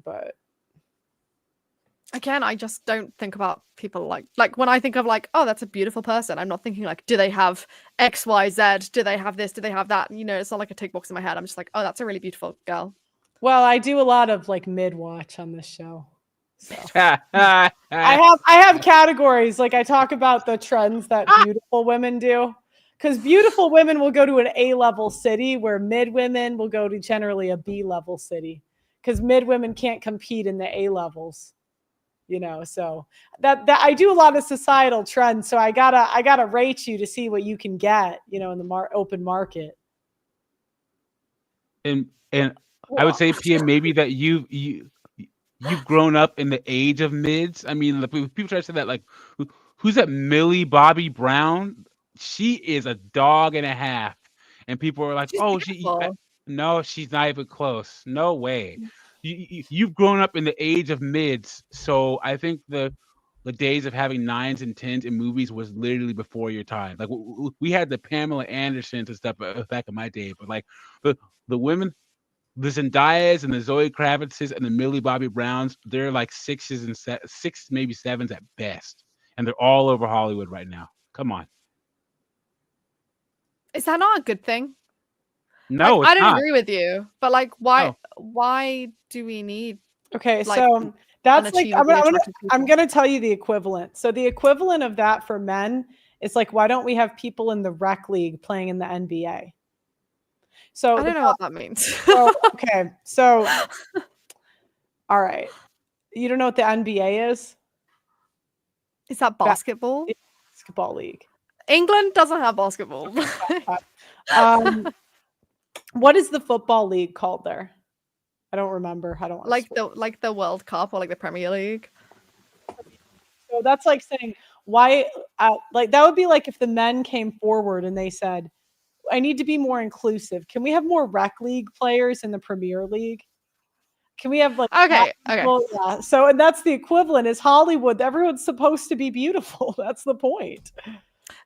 But Again, I just don't think about people like when I think of like, oh, that's a beautiful person. I'm not thinking like, do they have X, Y, Z? Do they have this? Do they have that? You know, it's not like a tick box in my head. I'm just like, oh, that's a really beautiful girl. Well, I do a lot of like mid-watch on this show. So. I I have categories. Like I talk about the trends that beautiful women do. Because beautiful women will go to an A-level city where mid women will go to generally a B-level city. Because mid women can't compete in the A-levels. You know, so that I do a lot of societal trends. So I gotta rate you to see what you can get, you know, in the open market. and I would say, Pia, maybe that you've grown up in the age of mids. I mean, people try to say that like, who's that Millie Bobby Brown? She is a dog and a half, and people are like, oh, no, she's not even close. No way. You've grown up in the age of mids, so I think the days of having 9s and 10s in movies was literally before your time. Like we had the Pamela Andersons and stuff back in my day, but like the women, the Zendayas and the Zoe Kravitzes and the Millie Bobby Browns, they're like 6s and 6, maybe 7s at best, and they're all over Hollywood right now. Come on. Is that not a good thing? No, like, it's I don't not. agree with you, but like, why? No. Why do we need? Okay, like, so that's like unachievably I'm gonna tell you the equivalent. So the equivalent of that for men is like, why don't we have people in the rec league playing in the NBA? So I don't know what that means. So, okay, so all right, you don't know what the NBA is? Is that basketball? Basketball league. England doesn't have basketball. What is the football league called there? I don't remember. I don't want like the World Cup or like the Premier League. So that's like saying why like that would be like if the men came forward and they said, I need to be more inclusive. Can we have more rec league players in the Premier League? Can we have like okay. Yeah. So and that's the equivalent is Hollywood. Everyone's supposed to be beautiful. That's the point.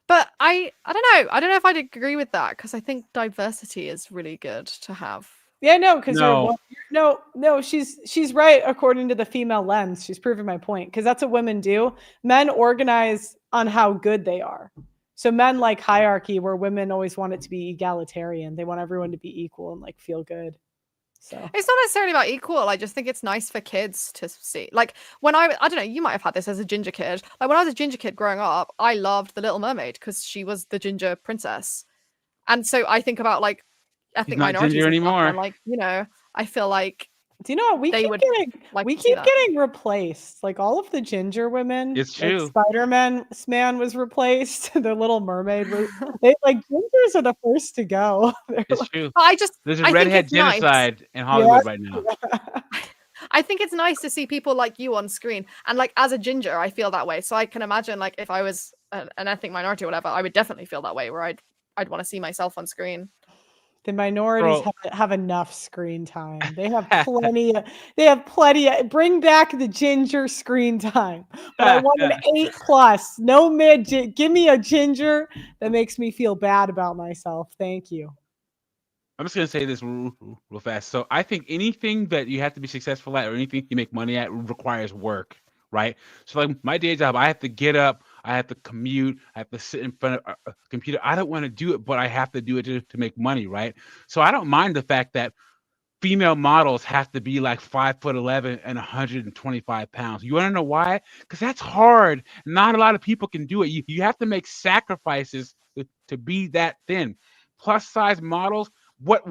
But I don't know. I don't know if I'd agree with that because I think diversity is really good to have. Yeah, no, because No. she's right according to the female lens. She's proving my point because that's what women do. Men organize on how good they are. So men like hierarchy where women always want it to be egalitarian. They want everyone to be equal and like feel good. So it's not necessarily about equal. I just think it's nice for kids to see. Like when I don't know, you might have had this as a ginger kid. Like when I was a ginger kid growing up, I loved The Little Mermaid because she was the ginger princess. And so I think about like ethnic minorities ginger anymore. And, like, you know, I feel like do you know what we keep getting replaced? Like all of the ginger women. It's true. Like Spider-Man was replaced. The Little Mermaid was they like gingers are the first to go. It's true. There's a I redhead genocide in Hollywood right now. I think it's nice to see people like you on screen. And like as a ginger, I feel that way. So I can imagine like if I was an ethnic minority or whatever, I would definitely feel that way where I'd want to see myself on screen. The minorities have enough screen time. They have plenty. Bring back the ginger screen time. But I want an 8+. No mid. Give me a ginger that makes me feel bad about myself. Thank you. I'm just going to say this real fast. So I think anything that you have to be successful at or anything you make money at requires work, right? So like my day job, I have to get up, I have to commute, I have to sit in front of a computer. I don't want to do it, but I have to do it to make money, right? So I don't mind the fact that female models have to be like 5'11" and 125 pounds. You want to know why? Because that's hard. Not a lot of people can do it. You have to make sacrifices to be that thin. Plus size models, what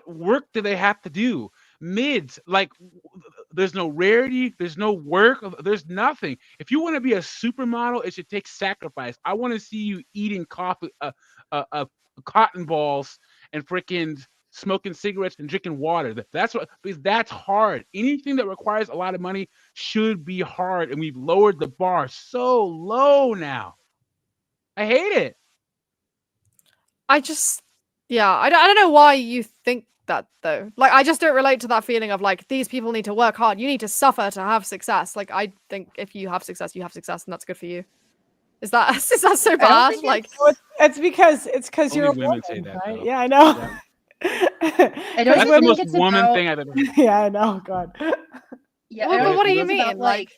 work do they have to do? Mids, like there's no rarity, there's no work, there's nothing. If you want to be a supermodel, it should take sacrifice. I want to see you eating coffee, cotton balls, and freaking smoking cigarettes and drinking water. Because that's hard. Anything that requires a lot of money should be hard, and we've lowered the bar so low now. I hate it. I don't know why you think that though. Like I just don't relate to that feeling of like these people need to work hard. You need to suffer to have success. Like I think if you have success, and that's good for you. Is that so bad? Like it's because you're a woman, say that, right? though. Yeah, I know. Yeah. I don't That's think the most it's woman about... thing I've ever heard. Yeah, I know. God. Yeah, Well, I don't what do think you it's mean? about, like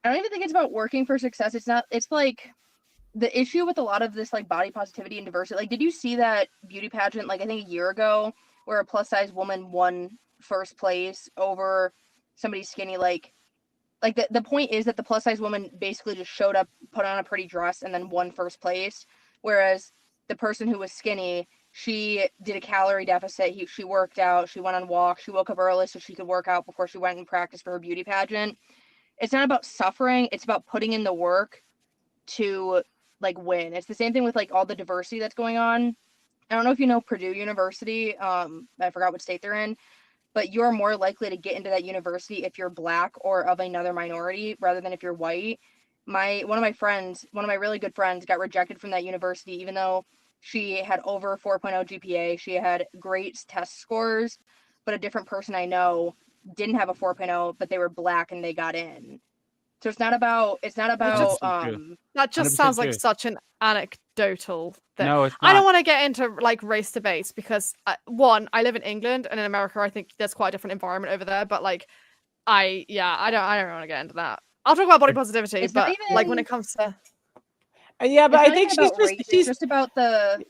I don't even think it's about working for success. It's not. It's like the issue with a lot of this like body positivity and diversity. Like, did you see that beauty pageant like I think a year ago where a plus size woman won first place over somebody skinny? Like the point is that the plus size woman basically just showed up, put on a pretty dress, and then won first place, whereas the person who was skinny, she did a calorie deficit. She worked out. She went on walks. She woke up early so she could work out before she went and practiced for her beauty pageant. It's not about suffering. It's about putting in the work to like win. It's the same thing with like all the diversity that's going on. I don't know if you know Purdue University. I forgot what state they're in, but you're more likely to get into that university if you're Black or of another minority rather than if you're white. One of my really good friends got rejected from that university, even though she had over 4.0 GPA. She had great test scores, but a different person I know didn't have a 4.0, but they were Black and they got in. So it's not about that just 100% sounds like true. such an anecdotal thing. No, it's I don't not. want to get into like race debates because one, I live in England, and in America I think there's quite a different environment over there, but like I don't want to get into that. I'll talk about body positivity, It's but not even- like when it comes to Yeah, but It's I not think even about race, she's it's just about the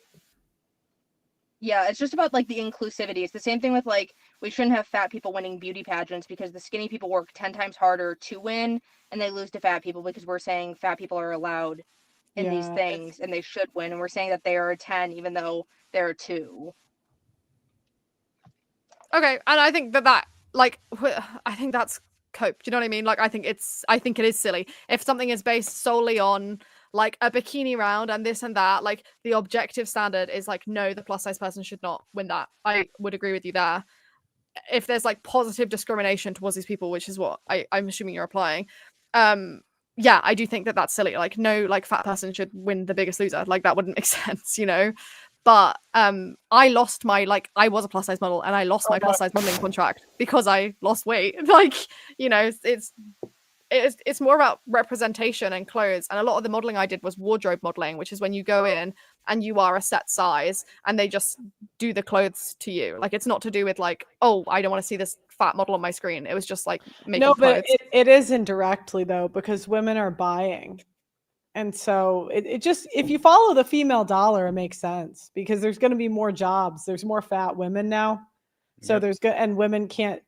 it's just about like the inclusivity. It's the same thing with like we shouldn't have fat people winning beauty pageants because the skinny people work 10 times harder to win and they lose to fat people because we're saying fat people are allowed in these things and they should win, and we're saying that they are a 10 even though they're a 2. Okay, and I think that like I think that's cope. Do you know what I mean? Like I think it is silly if something is based solely on like a bikini round and this and that. Like the objective standard is like no, the plus size person should not win that. I would agree with you there. If there's like positive discrimination towards these people, which is what I'm assuming you're applying, yeah, I do think that that's silly. Like no, like fat person should win the Biggest Loser. Like that wouldn't make sense, you know. But I lost my I was a plus size model and I lost my plus size modeling contract because I lost weight. Like, you know, it's more about representation and clothes. And a lot of the modeling I did was wardrobe modeling, which is when you go in and you are a set size and they just do the clothes to you. Like it's not to do with like, oh, I don't want to see this fat model on my screen. It was just like making clothes. But it is indirectly though, because women are buying. And so it just, if you follow the female dollar, it makes sense because there's going to be more jobs. There's more fat women now. So and women can't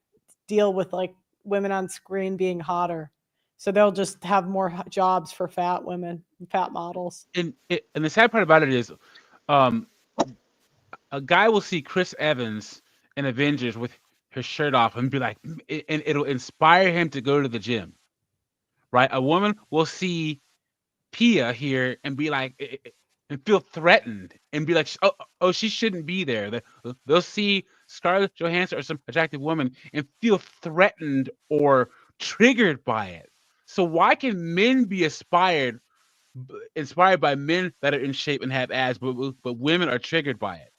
deal with like women on screen being hotter. So they'll just have more jobs for fat women, fat models. And the sad part about it is, a guy will see Chris Evans in Avengers with his shirt off and be like, and it'll inspire him to go to the gym, right? A woman will see Pia here and be like, and feel threatened and be like, oh, she shouldn't be there. They'll see Scarlett Johansson or some attractive woman and feel threatened or triggered by it. So why can men be inspired by men that are in shape and have abs, but women are triggered by it?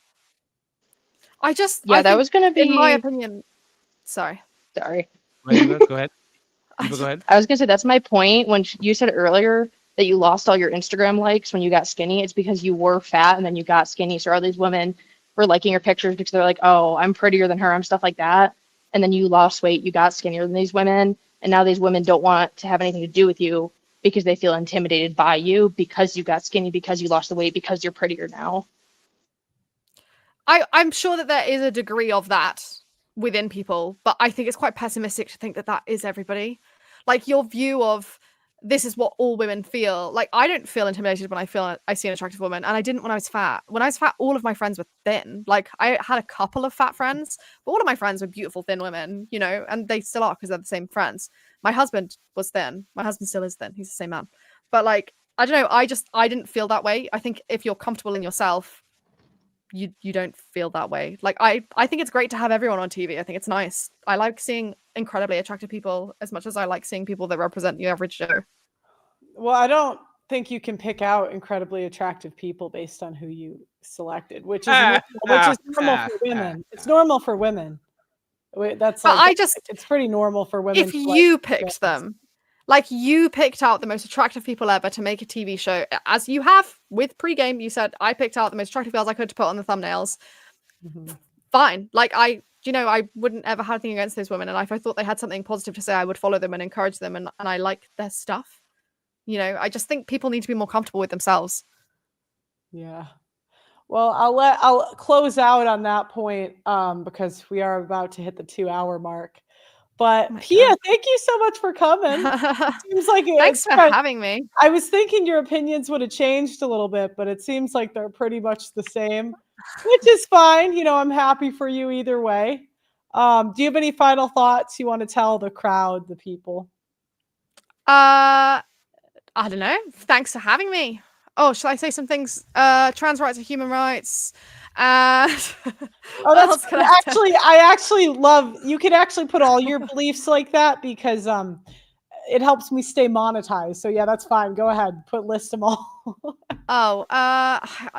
I just Yeah, that was gonna be in my opinion. Sorry. Sorry. Eva, go ahead. Eva, go ahead. I was gonna say that's my point. When you said earlier that you lost all your Instagram likes when you got skinny, it's because you were fat and then you got skinny. So all these women were liking your pictures because they're like, oh, I'm prettier than her and stuff like that. And then you lost weight, you got skinnier than these women. And now these women don't want to have anything to do with you because they feel intimidated by you because you got skinny, because you lost the weight, because you're prettier now. I'm sure that there is a degree of that within people, but I think it's quite pessimistic to think that that is everybody. Like your view of this is what all women feel. Like I don't feel intimidated when I see an attractive woman, and I didn't when I was fat. When I was fat, all of my friends were thin. Like I had a couple of fat friends, but all of my friends were beautiful thin women, you know, and they still are because they're the same friends. My husband was thin. My husband still is thin. He's the same man. But like, I don't know. I didn't feel that way. I think if you're comfortable in yourself, you don't feel that way. Like I think it's great to have everyone on TV. I think it's nice. I like seeing incredibly attractive people as much as I like seeing people that represent the average Joe. Well, I don't think you can pick out incredibly attractive people based on who you selected, which is normal for women. It's normal for women. That's like, it's pretty normal for women. If you picked them, like you picked out the most attractive people ever to make a TV show, as you have with Pregame, you said I picked out the most attractive girls I could to put on the thumbnails. Mm-hmm. Fine. Like you know, I wouldn't ever have anything against those women. And if I thought they had something positive to say, I would follow them and encourage them. And I like their stuff. You know, I just think people need to be more comfortable with themselves. Yeah. Well, I'll close out on that point because we are about to hit the 2-hour mark. But Pia, thank you so much for coming. It seems like Thanks for having me. I was thinking your opinions would have changed a little bit, but it seems like they're pretty much the same, which is fine. You know, I'm happy for you either way. Do you have any final thoughts you want to tell the crowd, the people? I don't know. Thanks for having me. Oh, shall I say some things? Trans rights are human rights. Oh, that's actually, I actually love, you can actually put all your beliefs like that because it helps me stay monetized. So yeah, that's fine. Go ahead, list them all. Oh,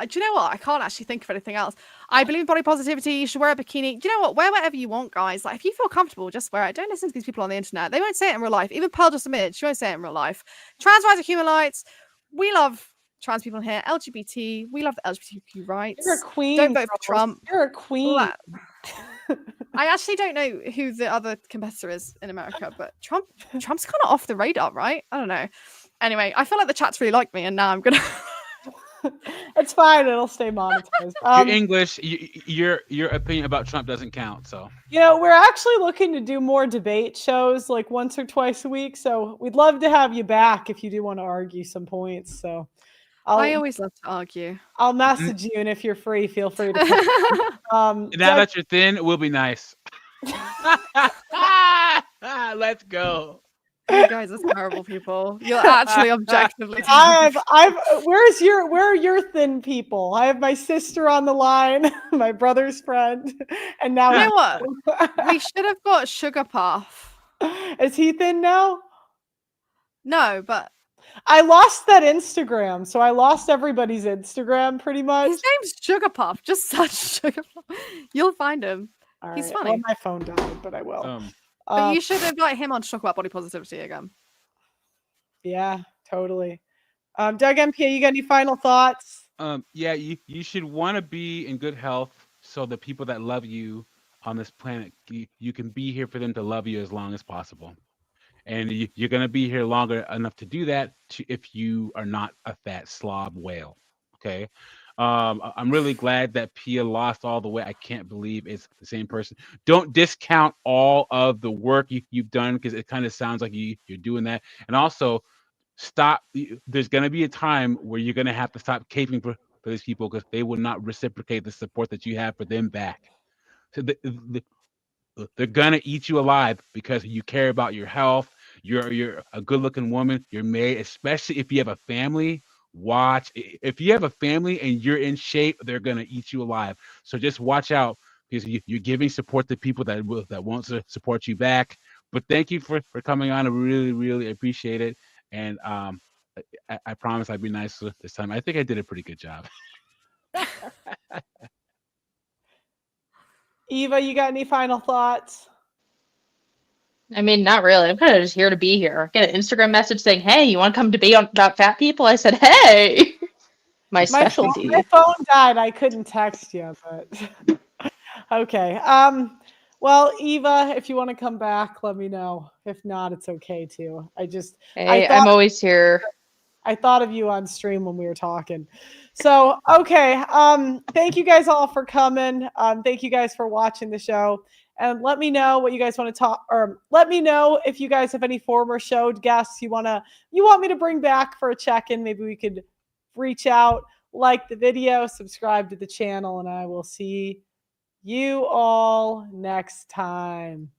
do you know what? I can't actually think of anything else. I believe in body positivity. You should wear a bikini. Do you know what? Wear whatever you want, guys. Like, if you feel comfortable, just wear it. Don't listen to these people on the internet. They won't say it in real life. Even Pearl just admitted she won't say it in real life. Trans rights are human rights. We love trans people here. LGBT. We love the LGBTQ rights. You're a queen. Don't vote for Trump. You're a queen. I actually don't know who the other competitor is in America, but Trump's kind of off the radar, right? I don't know. Anyway, I feel like the chat's really like me, and now I'm gonna. It's fine. It'll stay monetized. Your English, your opinion about Trump doesn't count. So you know, we're actually looking to do more debate shows, like once or twice a week. So we'd love to have you back if you do want to argue some points. So I always love to argue. I'll message you, and if you're free, feel free to come. Now that you're thin, we'll be nice. Let's go. You guys are terrible people. You're actually objectively where are your thin people? I have my sister on the line, my brother's friend, and now you know what? We should have got Sugar Puff. Is he thin now? No, but I lost that Instagram, so I lost everybody's Instagram pretty much. His name's Sugar Puff. Just search Sugar Puff. You'll find him. All He's right. funny. Well, my phone died, but I will. But you should invite him on to talk about body positivity again. Yeah, totally. Doug MP, you got any final thoughts? Yeah, you should want to be in good health so the people that love you on this planet, you can be here for them to love you as long as possible. And you're going to be here longer enough to do that if you are not a fat slob whale. Okay. I'm really glad that Pia lost all the weight. I can't believe it's the same person. Don't discount all of the work you've done because it kind of sounds like you're doing that. And also stop. There's going to be a time where you're going to have to stop caping for these people because they will not reciprocate the support that you have for them back. So they're going to eat you alive because you care about your health. You're a good-looking woman. You're married, especially if you have a family. Watch. If you have a family and you're in shape, they're gonna eat you alive. So just watch out because you're giving support to people that won't support you back. But thank you for coming on. I really, really appreciate it. And I promise I'd be nice this time. I think I did a pretty good job. Eva, you got any final thoughts? I mean, not really. I'm kind of just here to be here. Get an Instagram message saying, "Hey, you want to come debate about fat people?" I said, "Hey, my specialty." My phone died. I couldn't text you, but okay. Well, Eva, if you want to come back, let me know. If not, it's okay too. I'm always here. I thought of you on stream when we were talking. So, okay. Thank you guys all for coming. Thank you guys for watching the show. And let me know what you guys want to talk, or let me know if you guys have any former show guests you want me to bring back for a check-in. Maybe we could reach out, like the video, subscribe to the channel, and I will see you all next time.